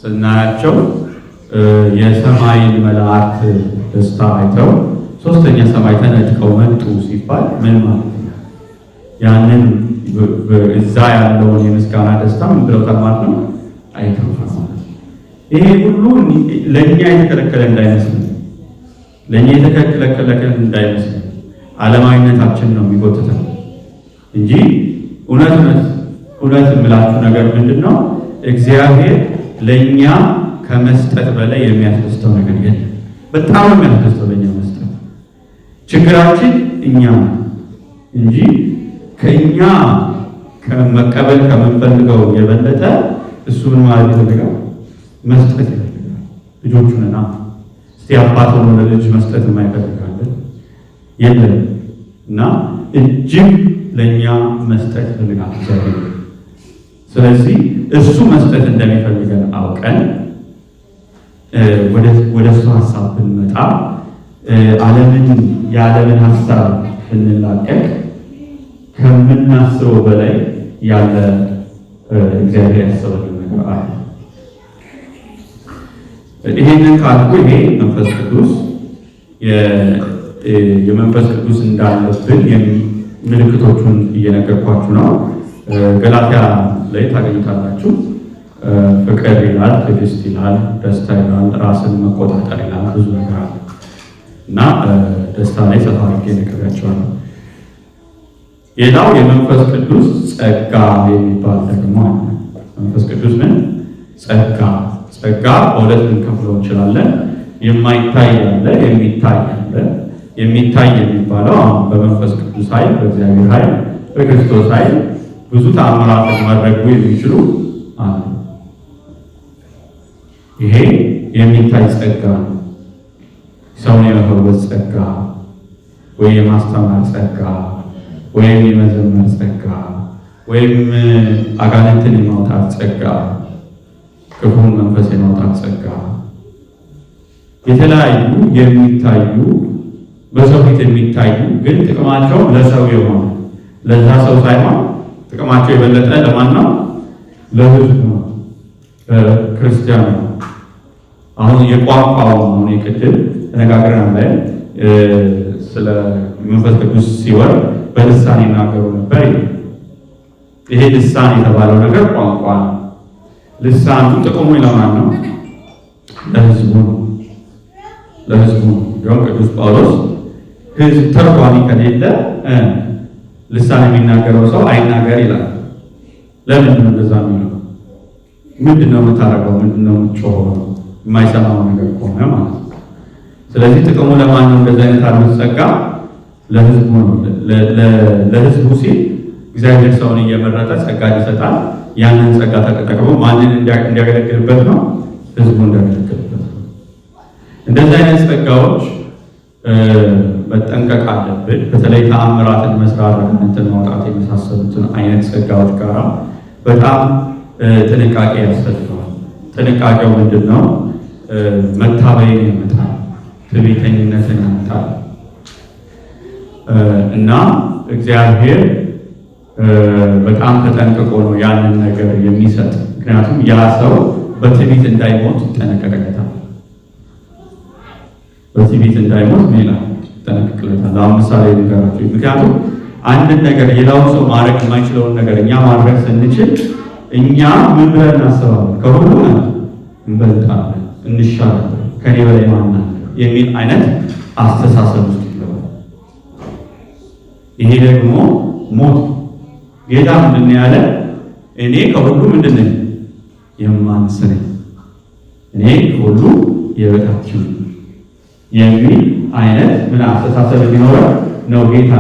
ስናያቸው የሰማይን መላእክት ደስታ አይተው ሶስተኛ ሰማይ ተነጥቀው መጡ ሲባል ምን ማለት ነው? ያንን እዛ ያለውን የምስጋና ደስታ ምን ብለውታል ማለት ነው? አይተውታል ማለት ነው። ይሄ ሁሉ ለእኛ የተከለከለ እንዳይመስል፣ ለእኛ የተከለከለ እንዳይመስል ዓለማዊነታችን ነው የሚጎትተው እንጂ እውነት የምላችሁ ነገር ምንድን ነው? እግዚአብሔር ለእኛ ከመስጠት በላይ የሚያስደስተው ነገር የለም። በጣም የሚያስደስተው ለእኛ መስጠት። ችግራችን እኛ እንጂ ከእኛ ከመቀበል ከምንፈልገው የበለጠ እሱን ማለት ይፈልጋል፣ መስጠት ይፈልጋል። ልጆቹንና እስቲ አባት ሆኖ ለልጅ መስጠት የማይፈልጋለን የለም። እና እጅግ ለእኛ መስጠት ይፈልጋል እግዚአብሔር። ስለዚህ እሱ መስጠት እንደሚፈልገን አውቀን ወደ እሱ ሀሳብ ብንመጣ የዓለምን ሀሳብ ብንላቀቅ ከምናስበው በላይ ያለ እግዚአብሔር ያሰበልን ነገር አለ። ይሄንን ካልኩ ይሄ መንፈስ ቅዱስ የመንፈስ ቅዱስ እንዳለብን ምልክቶቹን እየነገርኳችሁ ነው። ገላትያ ላይ ታገኙታላችሁ። ፍቅር ይላል፣ ትዕግስት ይላል፣ ደስታ ይላል፣ ራስን መቆጣጠር ይላል። ብዙ ነገር አለ እና ደስታ ላይ ሰፋ አድርጌ ነግሬያቸዋለሁ። ሌላው የመንፈስ ቅዱስ ጸጋ የሚባል ደግሞ አለ። መንፈስ ቅዱስ ምን? ጸጋ። ጸጋ በሁለት ልንከፍለው እንችላለን። የማይታይ አለ፣ የሚታይ አለ። የሚታይ የሚባለው አሁን በመንፈስ ቅዱስ ኃይል፣ በእግዚአብሔር ኃይል፣ በክርስቶስ ኃይል ብዙ ተአምራትን ማድረግ የሚችሉ አሉ። ይሄ የሚታይ ጸጋ ነው። ሰውን የመፈወስ ጸጋ ወይም የማስተማር ጸጋ ወይም የመዘመር ጸጋ ወይም አጋንንትን የማውጣት ጸጋ፣ ክፉን መንፈስ የማውጣት ጸጋ፣ የተለያዩ የሚታዩ በሰው ፊት የሚታዩ ግን ጥቅማቸው ለሰው የሆነ ለዛ ሰው ሳይሆን ጥቅማቸው የበለጠ ለማን ነው? ለሕዝቡ ነው፣ ክርስቲያኑ ነው። አሁን የቋንቋው አሁን የቅድም ተነጋግረን ላይ ስለ መንፈስ ቅዱስ ሲወርድ በልሳን ይናገሩ ነበር። ይሄ ልሳን የተባለው ነገር ቋንቋ ነው። ልሳኑ ጥቅሙ ለማን ነው? ለሕዝቡ ነው። ለሕዝቡ ነው። ያው ቅዱስ ጳውሎስ ሕዝብ ተርጓሚ ከሌለ ልሳን የሚናገረው ሰው አይናገር ይላል። ለምንድን ነው እንደዛ የሚለው? ምንድን ነው የምታደርገው? ምንድን ነው የምትጮኸው? የማይሰማው ነገር ከሆነ ማለት ነው። ስለዚህ ጥቅሙ ለማን ነው? እንደዚህ አይነት አርነት ጸጋ ለሕዝቡ ነው። ለሕዝቡ ሲል እግዚአብሔር ሰውን እየመረጠ ጸጋ ይሰጣል። ያንን ጸጋ ተጠቅሞ ማንን እንዲያገለግልበት ነው? ሕዝቡ እንዲያገለግልበት ነው። እንደዚህ አይነት ጸጋዎች መጠንቀቅ አለብን። በተለይ ተአምራትን መስራት፣ አጋንንትን ማውጣት የመሳሰሉትን አይነት ጸጋዎች ጋር በጣም ጥንቃቄ ያስፈልገዋል። ጥንቃቄው ምንድን ነው? መታበይን ያመጣል፣ ትዕቢተኝነትን ያመጣል እና እግዚአብሔር በጣም ተጠንቅቆ ነው ያንን ነገር የሚሰጥ። ምክንያቱም ያ ሰው በትዕቢት እንዳይሞት ይጠነቀቅለታል። በትዕቢት እንዳይሞት ሌላ ይጠነቀቅለታል። አሁን ምሳሌ ነገራችሁ። ምክንያቱም አንድን ነገር ሌላውን ሰው ማድረግ የማይችለውን ነገር እኛ ማድረግ ስንችል እኛ ምን ብለን እናስባለን? ከሁሉ እንበልጣለን፣ እንሻላለን፣ ከኔ በላይ ማን አለ የሚል አይነት አስተሳሰብ ውስጥ ይገባል። ይሄ ደግሞ ሞት። ጌታ ምንድን ነው ያለ? እኔ ከሁሉ ምንድን ነኝ? የማንስ ነኝ፣ እኔ ከሁሉ የበታች ነኝ የሚል አይነት ምን አስተሳሰብ ሊኖረው ነው ጌታ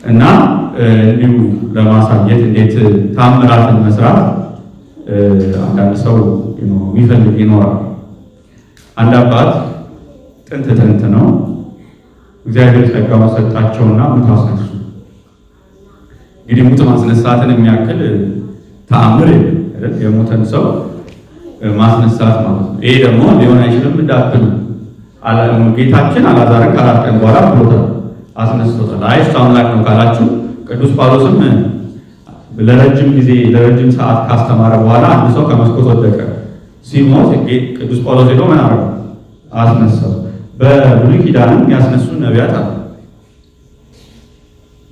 እና እንዲሁ ለማሳየት እንዴት ታምራትን መስራት አንዳንድ ሰው የሚፈልግ ይኖራል። አንድ አባት ጥንት ነው እግዚአብሔር ጸጋውን ሰጣቸውና ሙት አስነሱ። እንግዲህ ሙት ማስነሳትን የሚያክል ተአምር የለም። የሞተን ሰው ማስነሳት ማለት ነው። ይሄ ደግሞ ሊሆን አይችልም እንዳትሉ፣ ጌታችን አልዓዛርን ከ4 ቀን በኋላ ብሎታል፣ አስነስቶታል። አይ እሱ አምላክ ነው ካላችሁ ቅዱስ ጳውሎስም ለረጅም ሰዓት ካስተማረ በኋላ አንድ ሰው ከመስኮት ወደቀ። ሲሞት ቅዱስ ጳውሎስ ሄዶ ምን አደረገ? አስነሳው። በብሉይ ኪዳንም ያስነሱ ነቢያት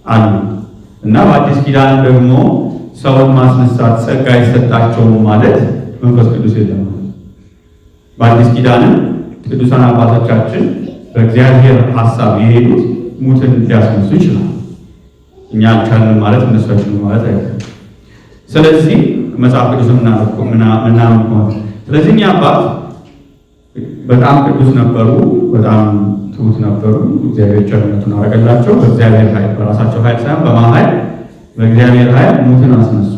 አሉ እና በአዲስ ኪዳን ደግሞ ሰውን ማስነሳት ጸጋ ይሰጣቸው ማለት መንፈስ ቅዱስ የለም። በአዲስ ኪዳንም ቅዱሳን አባቶቻችን በእግዚአብሔር ሐሳብ የሄዱት ሙትን ሊያስነሱ ይችላል። እኛ አልቻልንም ማለት እነሱ አይችሉም ማለት አይደለም። ስለዚህ መጽሐፍ ቅዱስ ምናምን ከሆነ ስለዚህ እኛ አባት በጣም ቅዱስ ነበሩ፣ በጣም ትሁት ነበሩ። እግዚአብሔር ቸርነቱን አደረገላቸው። በእግዚአብሔር ኃይል፣ በራሳቸው ኃይል ሳይሆን በማን ኃይል? በእግዚአብሔር ኃይል ሙትን አስነሱ።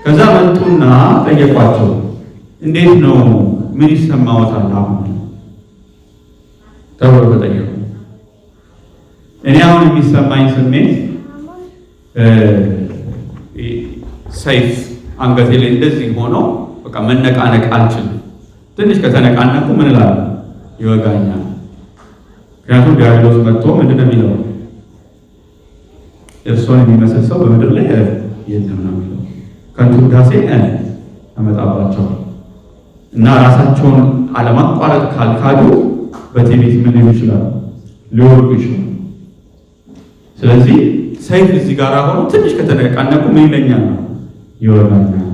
ከዛ መጡና ጠየቋቸው። እንዴት ነው? ምን ይሰማዎታል አሁን ተብሎ ተጠየቁ። እኔ አሁን የሚሰማኝ ስሜት ሰይፍ አንገቴ ላይ እንደዚህ ሆኖ በቃ መነቃነቅ አልችልም። ትንሽ ከተነቃነቁ ምን እላለሁ? ይወጋኛል። ምክንያቱም ዲያብሎስ መጥቶ ምንድን ነው የሚለው? እርሶን የሚመስል ሰው በምድር ላይ የለም ነው የሚለው። ከንቱ ውዳሴ አመጣባቸዋል እና ራሳቸውን አለማቋረጥ ካልካዱ በትዕቢት ምን ሊሉ ይችላሉ? ሊወርቁ ይችላሉ። ስለዚህ ሰይፍ እዚህ ጋር ሆኖ ትንሽ ከተነቃነቁ ምን ይለኛል? ይወጋኛል።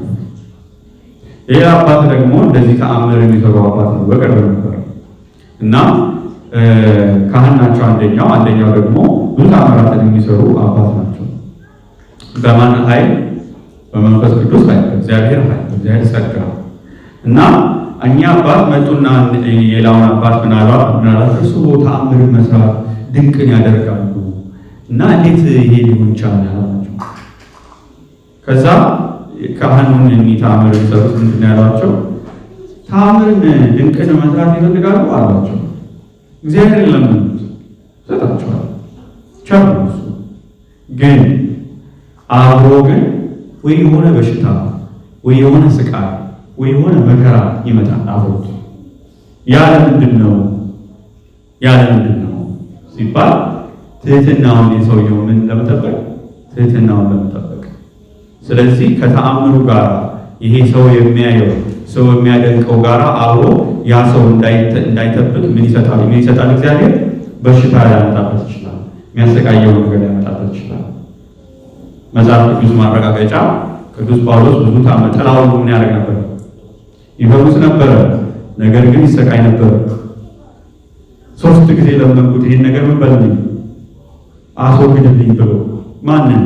ይህ አባት ደግሞ እንደዚህ ተአምር የሚሰሩ አባት ነው። በቅርብ ነበር እና ካህን ናቸው። አንደኛው ደግሞ ብዙ ተአምራትን የሚሰሩ አባት ናቸው። በማን ኃይል? በመንፈስ ቅዱስ ኃይል፣ በእግዚአብሔር ኃይል፣ በእግዚአብሔር ጸጋ እና እኛ አባት መጡና የሌላውን አባት ምናልባት እርሱ ተአምር መስራት ድንቅን ያደርጋሉ እና እንዴት ይሄ ሊሆን ይቻላል አላቸው። ከዛ ካህኑን ተአምር የሚሰሩት ምንድን ነው ያሏቸው? ተአምርን ድንቅን መስራት ይፈልጋሉ አሏቸው። እግዚአብሔር ለምኑት ሰጣቸዋል። ቻሉሱ ግን አብሮ ግን ወይ የሆነ በሽታ ወይ የሆነ ስቃይ ወይ የሆነ መከራ ይመጣል አብሮት። ያለ ምንድን ነው ሲባል ትህትናውን የሰውየውን ለመጠበቅ ትህትናውን ለመጠበቅ። ስለዚህ ከተአምሩ ጋር ይሄ ሰው የሚያየው ሰው የሚያደንቀው ጋር አብሮ ያ ሰው እንዳይተብት ምን ይሰጣል? እግዚአብሔር በሽታ ሊያመጣበት ይችላል። የሚያሰቃየው ነገር ሊያመጣበት ይችላል። መጽሐፍ ቅዱስ ማረጋገጫ ቅዱስ ጳውሎስ ብዙ ጥላው ምን ያደርግ ነበር? ይፈውስ ነበረ። ነገር ግን ይሰቃይ ነበር። 3 ጊዜ ለመንኩት ይሄን ነገር ምን በልኝ አስወግድልኝ ብሎ ማንን?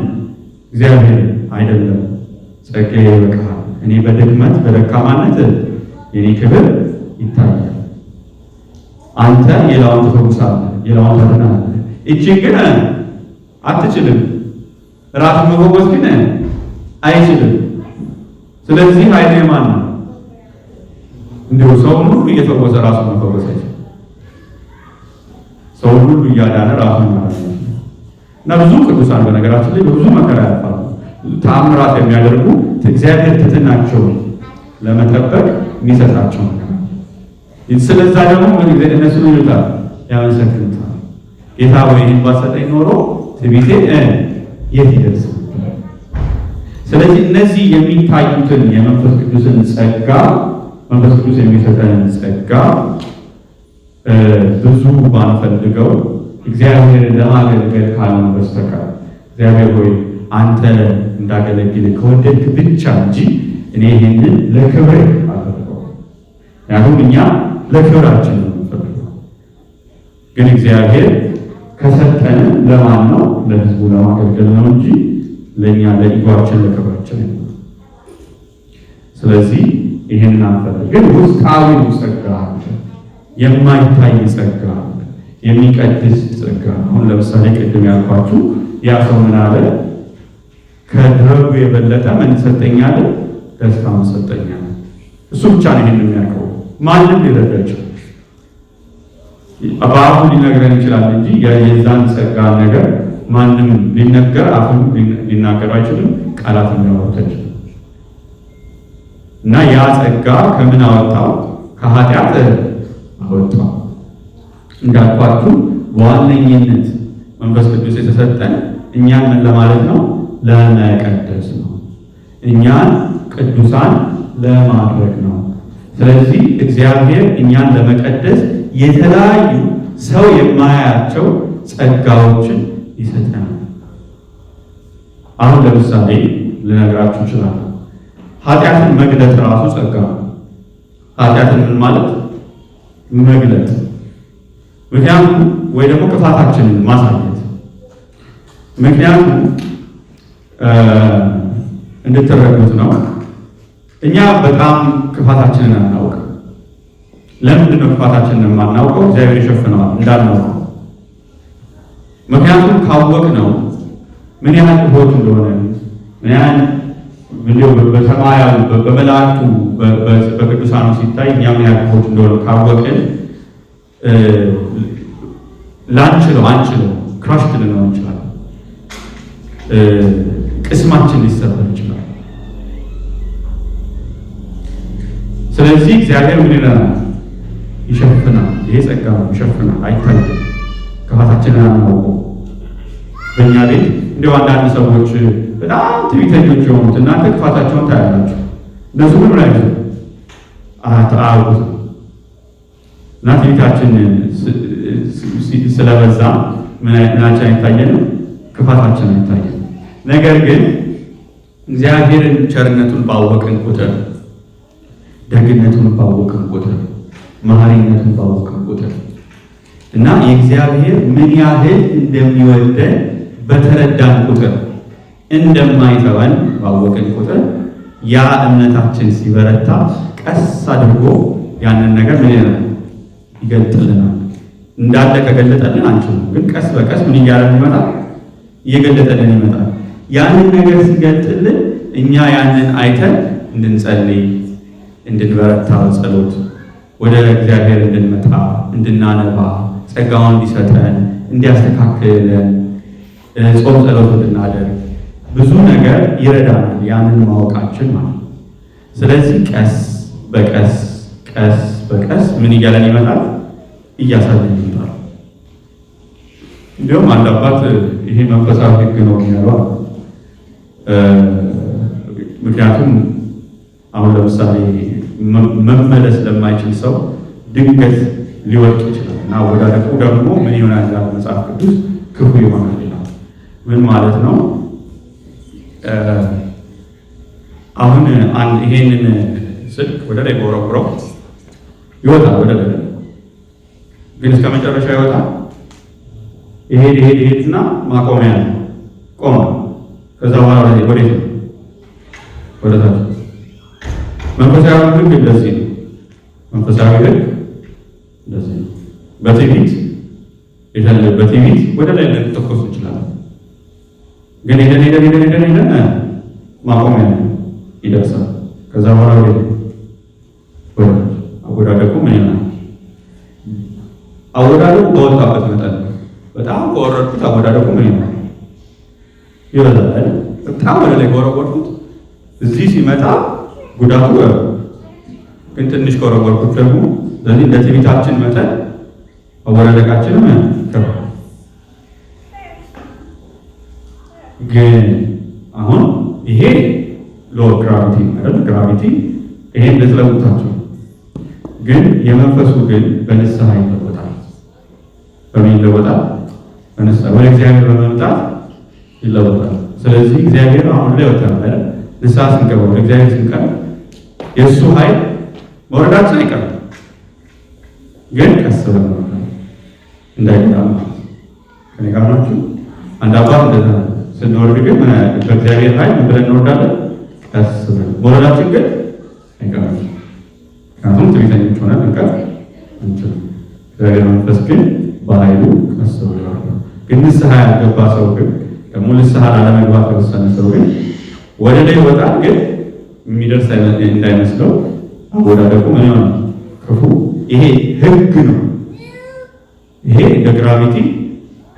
እግዚአብሔር አይደለም ጸጋዬ ይበቃሃል፣ እኔ በድክመት በደካማነት የኔ ክብር ይታያል። አንተ የላውን ትፈውሳለህ፣ የላውን ታድናለህ። እቺ ግን አትችልም። ራሱ መፈወስ ግን አይችልም። ስለዚህ ኃይል የማን ነው? እንዲሁ ሰውን ሁሉ እየፈወሰ ራሱ መፈወስ አይችልም። ሰውን ሁሉ እያዳነ ራሱን ማለት ነው። እና ብዙ ቅዱሳን በነገራችን ላይ በብዙ መከራ ያልፋሉ። ተአምራት የሚያደርጉ እግዚአብሔር ትሕትናቸውን ለመጠበቅ የሚሰጣቸው ነገር። ስለዛ ደግሞ ምን ጊዜ እነሱ ይሉታል፣ ያመሰግኑታል። ጌታ ወይ ይህን ባሰጠኝ ኖሮ ትዕቢቴ የት ይደርስ? ስለዚህ እነዚህ የሚታዩትን የመንፈስ ቅዱስን ጸጋ መንፈስ ቅዱስ የሚሰጠንን ጸጋ ብዙ ባንፈልገው እግዚአብሔርን ለማገልገል ካልሆነ በስተቀር እግዚአብሔር ሆይ አንተ እንዳገለግል ከወደድክ ብቻ እንጂ እኔ ይህንን ለክብር አደረገው። ምክንያቱም እኛ ለክብራችን ነው የምንፈልገው። ግን እግዚአብሔር ከሰጠን ለማን ነው? ለሕዝቡ ለማገልገል ነው እንጂ ለእኛ ለኢጓችን ለክብራችን ነው። ስለዚህ ይህንን አንፈልግ። ግን ውስጣዊው ጸጋ አለ፣ የማይታይ ጸጋ አለ፣ የሚቀድስ ጸጋ። አሁን ለምሳሌ ቅድም ያልኳችሁ ያ ሰው ምን አለ? ከድረጉ የበለጠ ምን ሰጠኛል? ደስታ መሰጠኛ። እሱ ብቻ ነው ይሄን የሚያውቀው። ማንም ሊረዳቸው አባቱ ሊነግረን ይችላል እንጂ የዛን ጸጋ ነገር ማንም ሊነገር አፉን ሊናገር አይችልም። ቃላት የሚያወሩት እና ያ ጸጋ ከምን አወጣው? ከኃጢአት አወጣው። እንዳልኳችሁ በዋነኝነት መንፈስ ቅዱስ የተሰጠን እኛን ምን ለማለት ነው? ለመቀደስ ነው። እኛን ቅዱሳን ለማድረግ ነው። ስለዚህ እግዚአብሔር እኛን ለመቀደስ የተለያዩ ሰው የማያቸው ጸጋዎችን ይሰጠናል። አሁን ለምሳሌ ልነግራችሁ ይችላል። ኃጢአትን መግለጥ ራሱ ጸጋ ነው። ኃጢአትን ምን ማለት መግለጥ፣ ምክንያቱም ወይ ደግሞ ክፋታችንን ማሳየት። ምክንያቱም እንድትረዱት ነው። እኛ በጣም ክፋታችንን አናውቅ። ለምንድን ነው ክፋታችንን የማናውቀው? እግዚአብሔር ይሸፍነዋል እንዳናውቀው። ምክንያቱም ካወቅ ነው ምን ያህል ክፉዎች እንደሆነ ምን ያህል በሰማያዊ በመላእክቱ በቅዱሳኑ ሲታይ እኛ ምን ያህል ክፉዎች እንደሆነ ካወቅን አንችለው ክራሽት ልንሆን እንችላለን። ቅስማችን ሊሰበር ይችላል። ስለዚህ እግዚአብሔር ምን ይለናል? ይሸፍናል። ይሄ ጸጋ ነው። ይሸፍናል፣ አይታይም። ክፋታችንን አናውቀው። በእኛ ቤት እንዲያው አንዳንድ ሰዎች በጣም ትዕቢተኞች የሆኑት እናንተ ክፋታቸውን ታያላችሁ፣ እነሱ ምን ላይ አያውቁትም። እና ትዕቢታችን ስለበዛ ምናችን አይታየንም፣ ክፋታችን አይታየንም። ነገር ግን እግዚአብሔርን ቸርነቱን ባወቅን ቁጥር፣ ደግነቱን ባወቅን ቁጥር፣ መሐሪነቱን ባወቅን ቁጥር እና የእግዚአብሔር ምን ያህል እንደሚወደን በተረዳን ቁጥር፣ እንደማይተወን ባወቅን ቁጥር ያ እምነታችን ሲበረታ ቀስ አድርጎ ያንን ነገር ምን ይገልጥልናል። እንዳለ ከገለጠልን አንችልም፣ ግን ቀስ በቀስ ምን እያለን ይመጣል? እየገለጠልን ይመጣል። ያንን ነገር ሲገልጥልን እኛ ያንን አይተን እንድንጸልይ፣ እንድንበረታ፣ ጸሎት ወደ እግዚአብሔር እንድንመጣ፣ እንድናነባ፣ ጸጋውን እንዲሰጠን፣ እንዲያስተካክልን፣ ጾም ጸሎት እንድናደርግ ብዙ ነገር ይረዳናል። ያንን ማወቃችን ማለት ነው። ስለዚህ ቀስ በቀስ ምን እያለን ይመጣል? እያሳየን ይመጣል። እንዲሁም አንድ አባት ይሄ መንፈሳዊ ሕግ ነው የሚያለው። ምክንያቱም አሁን ለምሳሌ መመለስ ለማይችል ሰው ድንገት ሊወድቅ ይችላል እና አወዳደቁ ደግሞ ምን ይሆናል? መጽሐፍ ቅዱስ ክፉ ይሆናል ይላል። ምን ማለት ነው? አሁን ይሄንን ስልክ ወደ ላይ በወረወረው ይወጣል፣ ወደ ላይ ግን እስከ መጨረሻ ይወጣል። ይሄድና ማቆሚያ ቆማ፣ ከዛ በኋላ ወዴት ነው? ወደ ታች። መንፈሳዊ ሕግ እንደዚህ ነው። መንፈሳዊ ሕግ እንደዚህ ነው። በትዕቢት ወደ ላይ ልንተኮስ እንችላለን፣ ግን ሄደን ማቆሚያ ይደርሳል። ከዛ በኋላ አወዳደቁ ምን ይሆናል? አወዳደቁ በወጣበት መጠን በጣም ከወረድኩት አወዳደቁ ምን ይሆናል? ይበዛል። በጣም ወደ ላይ ከወረወርኩት እዚህ ሲመጣ ጉዳቱ ግን ትንሽ ከወረወርኩት ደግሞ ስለዚህ እንደ ትዕቢታችን መጠን አወዳደቃችንም ከፍ። ግን አሁን ይሄ ሎ ግራቪቲ ማለት ግራቪቲ ይሄን ልትለውጣቸው፣ ግን የመንፈሱ ግን በንስሐ ይለወጣል። በምን ይለወጣል? በንስሐ ወደ እግዚአብሔር በመምጣት ይለወጣል። ስለዚህ እግዚአብሔር አሁን ላይ ወጣ ማለት ንስሐ ስንገባ ወደ እግዚአብሔር ስንቀር የእሱ ኃይል መውረዳችን አይቀርም፣ ግን ቀስ ብለን እንዳይቀር ከኔ ጋር ናችሁ። አንድ አባት እንደዛ ስንወርድ ግን በእግዚአብሔር ኃይል ምን ብለን እንወርዳለን? ቀስ ብለን። መውረዳችን ግን አይቀርም፣ ምክንያቱም ትዕቢተኞች ሆነን እንቀር አንችልም። እግዚአብሔር መንፈስ ግን በኃይሉ ቀስ ብሎ ይወርዳል። ግን ንስሐ ያልገባ ሰው ግን ደግሞ ንስሐ ላለመግባት የወሰነ ሰው ግን ወደ ላይ ይወጣል፣ ግን የሚደርስ እንዳይመስለው አወዳደቁ ምን ይሆናል? ክፉ። ይሄ ህግ ነው። ይሄ እንደ ግራቪቲ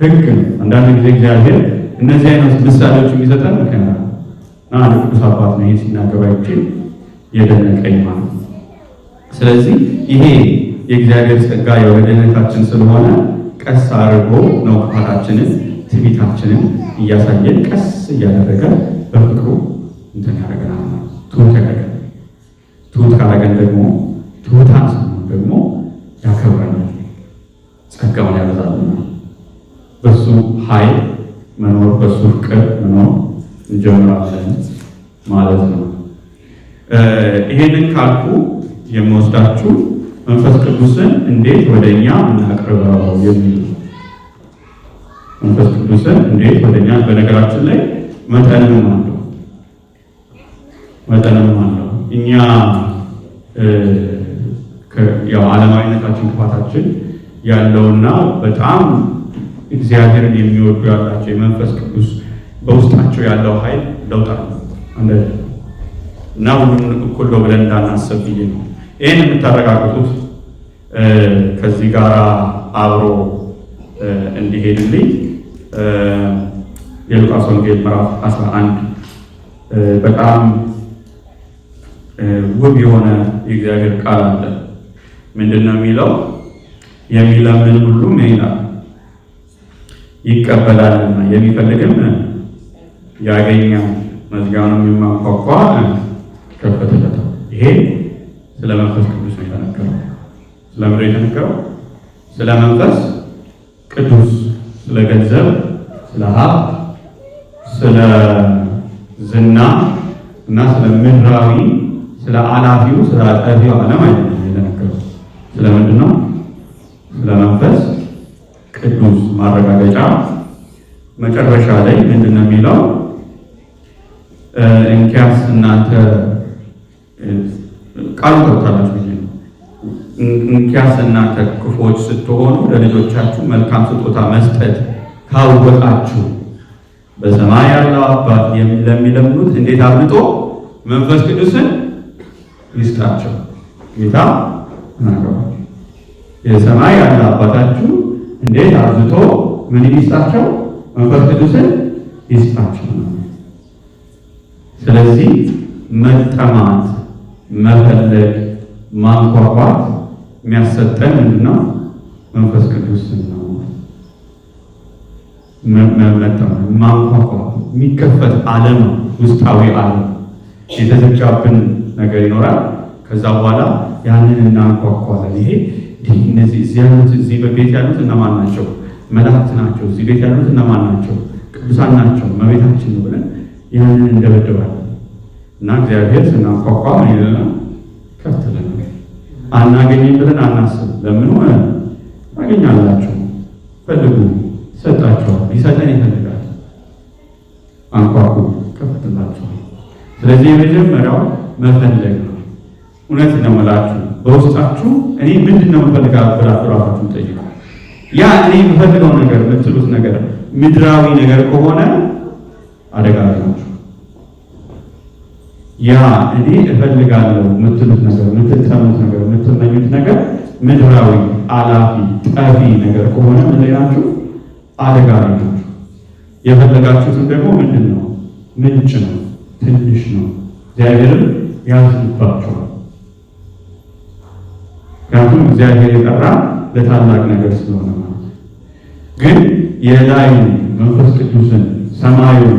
ህግ ነው። አንዳንድ ጊዜ እግዚአብሔር እነዚህ አይነት ምሳሌዎች የሚሰጠን ምክንያት ነው። አንድ ቅዱስ አባት ነው ይሄን ሲናገር አይቼ የደነቀኝ ማለት ነው። ስለዚህ ይሄ የእግዚአብሔር ጸጋ የወደደነታችን ስለሆነ ቀስ አድርጎ ነው ክፋታችንን ትዕቢታችንን እያሳየን ቀስ እያደረገ በፍቅሩ እንትን ያደርገናል። ትሁት ያደርገን። ትሁት ካደረገን ደግሞ ትሁታን ስንሆን ደግሞ ያከብረናል፣ ጸጋውን ያበዛልናል። በሱ ኃይል መኖር በሱ ፍቅር መኖር እንጀምራለን ማለት ነው። ይሄንን ካልኩ የምወስዳችሁ መንፈስ ቅዱስን እንዴት ወደኛ እናቅርበው የሚል መንፈስ ቅዱስን እንዴት ወደኛ። በነገራችን ላይ መጠንም አለው። እኛ ያው ዓለማዊነታችን ክፋታችን ያለውና በጣም እግዚአብሔርን የሚወዱ ያላቸው የመንፈስ ቅዱስ በውስጣቸው ያለው ኃይል ለውጥ አለው እና ሁሉም እኩል ነው ብለን እንዳናስብ ብዬ ነው። ይህን የምታረጋግጡት ከዚህ ጋር አብሮ እንዲሄድልኝ የሉቃስ ወንጌል ምዕራፍ 11 በጣም ውብ የሆነ የእግዚአብሔር ቃል አለ። ምንድነው የሚለው? የሚለምን ሁሉ ይላል ይቀበላልና የሚፈልግም ያገኛል፣ መዝጊያውንም የሚያንኳኳ ይከፈትለታል። ይሄ ስለ መንፈስ ቅዱስ ነው የተነገረው። ስለምን የተነገረው? ስለ መንፈስ ቅዱስ፣ ስለ ገንዘብ፣ ስለ ሀብት፣ ስለ ዝና እና ስለ ምድራዊ ስለ አላፊው ስለ አጠፊው ዓለም አይደለም የተነገረው። ስለምንድን ነው? ስለ መንፈስ ቅዱስ ማረጋገጫ መጨረሻ ላይ ምንድን ነው የሚለው? እንኪያስ እናንተ ቃሉ ተውታላችሁ ብዬ ነው። እንኪያስ እናንተ ክፉዎች ስትሆኑ ለልጆቻችሁ መልካም ስጦታ መስጠት ካወቃችሁ በሰማይ ያለው አባት ለሚለምኑት እንዴት አብልጦ መንፈስ ቅዱስን ይስጣቸው። ጌታ ናገባ የሰማይ ያለ አባታችሁ እንዴት አብዝቶ ምን ይስጣቸው? መንፈስ ቅዱስን ይስጣቸው። ስለዚህ መጠማት፣ መፈለግ፣ ማንኳኳት የሚያሰጠን ምንድነው? መንፈስ ቅዱስን ነው። መጠማት፣ ማንኳኳት የሚከፈት ዓለም ውስጣዊ ዓለም የተዘጋብን ነገር ይኖራል። ከዛ በኋላ ያንን እናንኳኳለን። ይሄ እነዚህ እዚህ በቤት ያሉት እነማን ናቸው? መላእክት ናቸው። እዚህ ቤት ያሉት እነማን ናቸው? ቅዱሳን ናቸው። እመቤታችን ነው ብለን ያንን እንደበደባለን እና እግዚአብሔር ስናንኳኳ ምን ይለናል? ከፍተለን አናገኝም ብለን አናስብ። ለምን ሆነ? ታገኛላችሁ፣ ፈልጉ፣ ይሰጣችኋል። ሊሰጠን ይፈልጋል። አንኳኩ፣ ከፍትላችኋል። ስለዚህ የመጀመሪያው መፈለግ ነው። እውነት ነው የምላችሁ፣ በውስጣችሁ እኔ ምንድን ነው የምፈልገው ብላችሁ ራሳችሁን ጠይቁ። ያ እኔ የምፈልገው ነገር የምትሉት ነገር ምድራዊ ነገር ከሆነ አደጋ ናችሁ። ያ እኔ እፈልጋለሁ የምትሉት ነገር፣ የምትሰሙት ነገር፣ የምትመኙት ነገር ምድራዊ፣ አላፊ፣ ጠፊ ነገር ከሆነ ምን ላይ ናችሁ? አደጋ ናችሁ። የፈለጋችሁትም ደግሞ ምንድን ነው? ምንጭ ነው፣ ትንሽ ነው። እግዚአብሔርም ያዝንባችኋል። ምክንያቱም እግዚአብሔር የጠራ ለታላቅ ነገር ስለሆነ ማለት ነው። ግን የላይ መንፈስ ቅዱስን ሰማዩን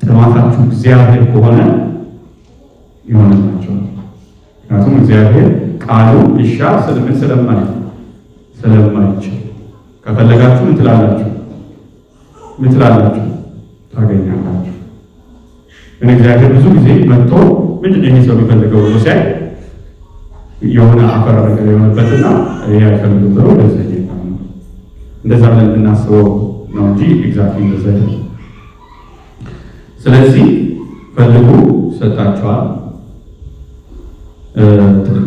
ጥማታችሁ እግዚአብሔር ከሆነ ይሆንላችኋል። ምክንያቱም እግዚአብሔር ቃሉ ይሻር ስለማይችል ከፈለጋችሁ ምን ትላላችሁ? ታገኛላችሁ። ግን እግዚአብሔር ብዙ ጊዜ መጥቶ ምንድን ነው ይሄ ሰው የሚፈልገው ብሎ ሲያይ የሆነ አፈር ነገር የሆነበትና ይሄ አይፈልግም ብሎ እንደዛ ብለን እንድናስበው ነው እንጂ ኤግዛክትሊ እንደዛ አይደለም። ስለዚህ ፈልጉ፣ ይሰጣችኋል፣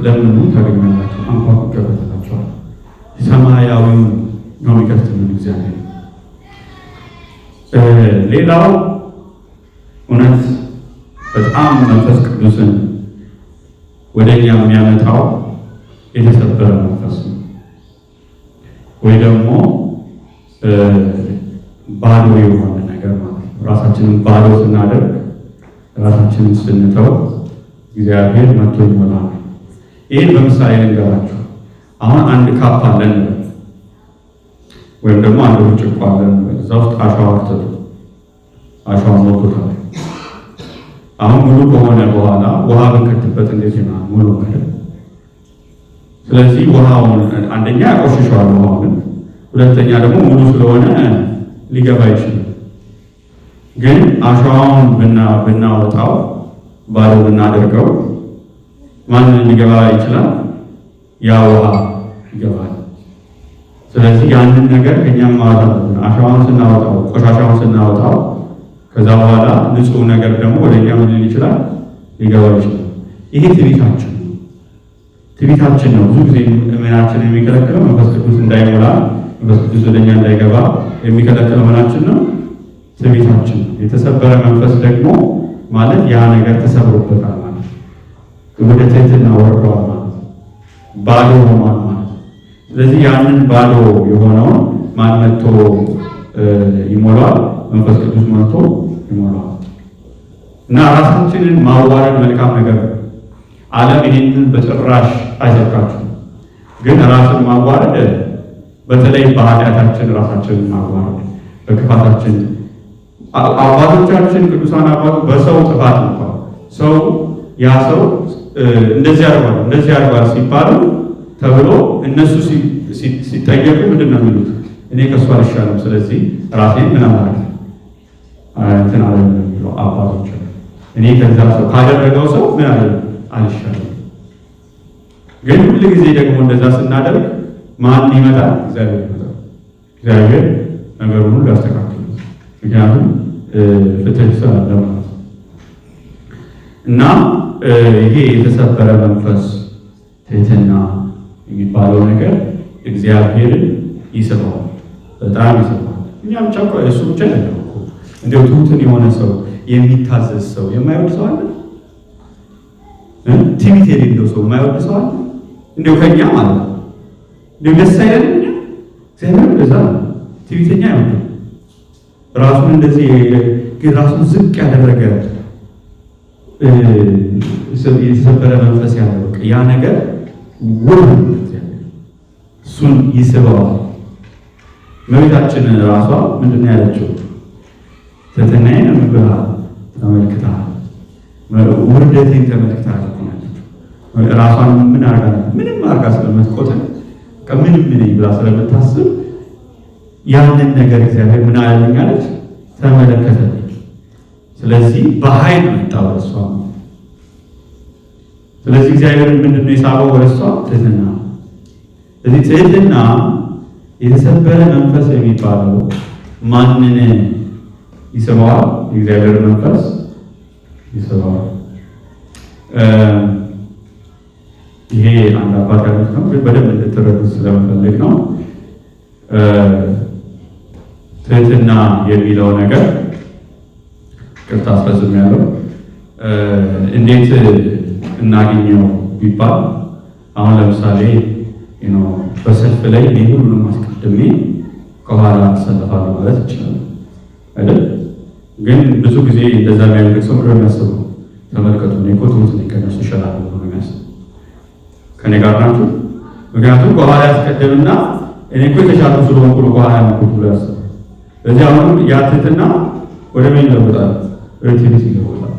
ለምኑ፣ ታገኛላችሁ፣ አንኳኩ፣ ይከፈትላችኋል። ሰማያዊውን ነው የሚከፍትልን እግዚአብሔር። ሌላው እውነት በጣም መንፈስ ቅዱስን ወደኛ የሚያመጣው የተሰበረ መንፈስ ነው። ወይ ደግሞ ባዶ የሆነ ነገር ማለት ነው። ራሳችንን ባዶ ስናደርግ፣ ራሳችንን ስንተው እግዚአብሔር መጥቶ ይሞላል። ይህን በምሳሌ ልንገራችሁ። አሁን አንድ ካፕ አለን ወይም ደግሞ አንድ ብርጭቆ አለን። እዛ ውስጥ አሸዋ አሸዋ ሞልቶታል። አሁን ሙሉ ከሆነ በኋላ ውሃ ብንከትበት እንዴት ይሆናል? ሙሉ ማለት። ስለዚህ ውሃውን አንደኛ ያቆሽሸዋል ውሃውን፣ ሁለተኛ ደግሞ ሙሉ ስለሆነ ሊገባ ይችላል። ግን አሸዋውን ብናወጣው ባዶ ብናደርገው ማንን ሊገባ ይችላል? ያ ውሃ ይገባል። ስለዚህ ያንን ነገር ከኛም ማውጣት አሸዋውን ስናወጣው፣ ቆሻሻውን ስናወጣው ከዛ በኋላ ንጹህ ነገር ደግሞ ወደኛ ምን ሊል ይችላል? ሊገባ ይችላል። ይሄ ትዕቢታችን ነው። ብዙ ጊዜ እምነታችንን የሚከለክለው መንፈስ ቅዱስ እንዳይሞላ፣ መንፈስ ቅዱስ ወደኛ እንዳይገባ የሚከለክለው ምናችን ነው? ትዕቢታችን ነው። የተሰበረ መንፈስ ደግሞ ማለት ያ ነገር ተሰብሮበታል ማለት ወደ ትህትና ወርዷል ማለት ባዶ ሆኗል ማለት። ስለዚህ ያንን ባዶ የሆነውን ማን መጥቶ ይሞላዋል? መንፈስ ቅዱስ መጥቶ ይሞላዋል። እና ራሳችንን ማዋረድ መልካም ነገር ነው። ዓለም ይህንን በጭራሽ አይሰብካችሁም። ግን ራስን ማዋረድ በተለይ በኃጢአታችን ራሳችንን ማዋረድ፣ በክፋታችን አባቶቻችን ቅዱሳን አባቶች በሰው ጥፋት እንኳን ሰው ያ ሰው እንደዚህ አድርጓል ሲባሉ ተብሎ እነሱ ሲጠየቁ ምንድን ነው የሚሉት? እኔ ከእሱ አልሻለም፣ ስለዚህ ራሴን ምን አላደርግ እንትን አለ የሚለው አባቶች። እኔ ከዛ ሰው ካደረገው ሰው ምን አልሻለም። ግን ሁል ጊዜ ደግሞ እንደዛ ስናደርግ ማን ይመጣል? እግዚአብሔር ይመጣል። እግዚአብሔር ነገሩን ሁሉ ያስተካክላል። ምክንያቱም ፍትህ ስላለ ማለት ነው። እና ይሄ የተሰበረ መንፈስ ትህትና የሚባለው ነገር እግዚአብሔርን ይስበዋል፣ በጣም ይስበዋል። እኛ ብቻ እሱ ብቻ አይደለም እኮ እንደው ትሁትን የሆነ ሰው የሚታዘዝ ሰው የማይወድ ሰው አለ? ትዕቢት የሌለው ሰው የማይወድ ሰው አለ? እንደው ከኛ ማለት ነው እንደው ደስ አይለንም እኛ። እግዚአብሔር እንደዛ ነው፣ ትዕቢተኛ አይወድም። ራሱን እንደዚህ ግን ራሱን ዝቅ ያደረገ የተሰበረ መንፈስ ያለው ያ ነገር ውብ እሱን ይስበዋል። እመቤታችን ራሷ ምንድን ነው ያለችው? ትሕትናዬን ብለሃል ተመልክተሃል፣ ውርደቴን ተመልክተሃል እኮ ነው ያለችው። ራሷን ምን አርጋ ምንም አርጋ ስለምትቆጥር ከምንም ምን ብላ ስለምታስብ ያንን ነገር እግዚአብሔር ምን አለኝ አለች? ተመለከተልኝ። ስለዚህ በኃይል መጣ ወደ እሷ። ስለዚህ እግዚአብሔር ምንድን ነው የሳበው ወደ እሷ? ትሕትና። ስለዚህ ትሕትና የተሰበረ መንፈስ የሚባለው ማንን ይስበዋል? የእግዚአብሔር መንፈስ ይስበዋል። ይሄ አንድ አባት ያሉት ነው፣ ግን በደንብ እንድትረዱት ስለምፈልግ ነው። ትሕትና የሚለው ነገር ቅርታ አስፈጽም ያለው እንዴት እናገኘው ቢባል አሁን ለምሳሌ በሰልፍ ላይ እኔ ሁሉንም አስቀድሜ ከኋላ ተሰልፋለሁ ማለት ይችላል አይደል? ግን ብዙ ጊዜ እንደዛ የሚያደርግ ሰው ነው የሚያስበው። ተመልከቱ፣ እኔ እኮ ትሁት ነኝ ከእነሱ እሻላለሁ ነው የሚያስበው። ከእኔ ጋር ናችሁ? ምክንያቱም ከኋላ ያስቀድምና እኔ እኮ የተሻሉ ስለሆንኩ ነው ከኋላ ያመኩት ብሎ ያስባል። ስለዚህ አሁንም ያ ትሕትና ወደ ምን ይለውጣል? ወደ ትዕቢት ይለውጣል።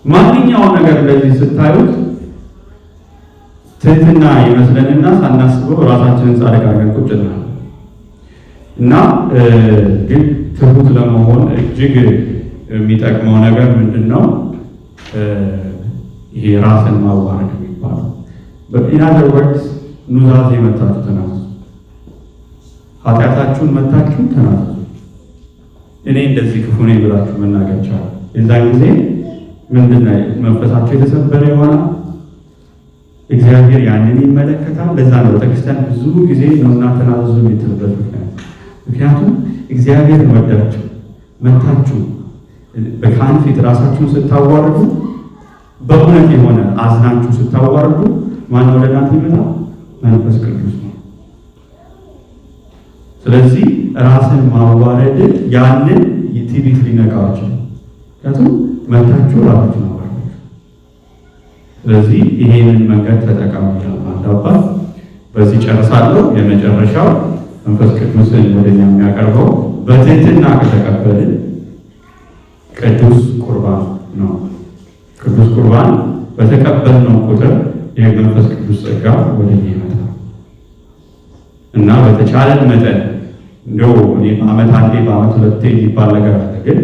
ማንኛውም ነገር እንደዚህ ስታዩት ትሕትና ይመስለንና ሳናስበው ራሳችንን ጻድቅ አድርገን ቁጭ እንላለን። እና ግን ትሁት ለመሆን እጅግ የሚጠቅመው ነገር ምንድን ነው? ይሄ ራስን ማዋረድ የሚባለው። በኢናዘር ወርድስ ኑዛዜ መታችሁ ተናዘዙ፣ ኃጢአታችሁን መታችሁ ተናዘዙ። እኔ እንደዚህ ክፉ ነኝ ብላችሁ መናገር ይቻላል። የዛን ጊዜ ምንድን ነው መንፈሳቸው የተሰበረ ይሆናል። እግዚአብሔር ያንን ይመለከታል። ለዛ ነው ቤተክርስቲያን ብዙ ጊዜ ነውና ተናዘዙ የምትልበት ምክንያት። ምክንያቱም እግዚአብሔርን ወዳችሁ መታችሁ በካህን ፊት ራሳችሁን ስታዋርዱ በእውነት የሆነ አዝናችሁ ስታዋርዱ ማን ወደ እናንተ ይመጣል? መንፈስ ቅዱስ ነው። ስለዚህ ራስን ማዋረድ ያንን ትዕቢት ሊነካችሁ ምክንያቱም መታችሁ ራሳችሁ ነው። ስለዚህ ይሄንን መንገድ ተጠቀሙ አባባ። በዚህ ጨርሳለሁ። የመጨረሻው መንፈስ ቅዱስን ወደኛ የሚያቀርበው በትህትና ከተቀበልን ቅዱስ ቁርባን ነው። ቅዱስ ቁርባን በተቀበልነው ቁጥር የመንፈስ ቅዱስ ጸጋ ወደኛ ይመጣል እና በተቻለን መጠን እንደው እኔ በዓመት አንዴ በዓመት ሁለቴ የሚባል ነገር አለ። ግን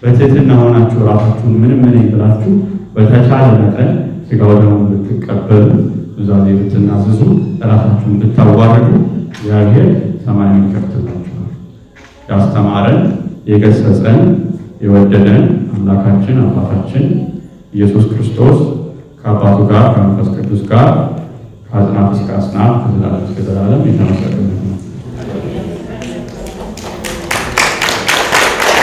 በትህትና ሆናችሁ ራሳችሁን ምንም ብላችሁ በተቻለ መጠን ሥጋው ደሙን ብትቀበሉ ኑዛዜ ብትናዘዙ ራሳችሁን ብታዋርዱ እግዚአብሔር ሰማዩን ይከፍትላችኋል። ያስተማረን የገሰጸን የወደደን አምላካችን አባታችን ኢየሱስ ክርስቶስ ከአባቱ ጋር ከመንፈስ ቅዱስ ጋር ከአጽናፍ እስከ አጽናፍ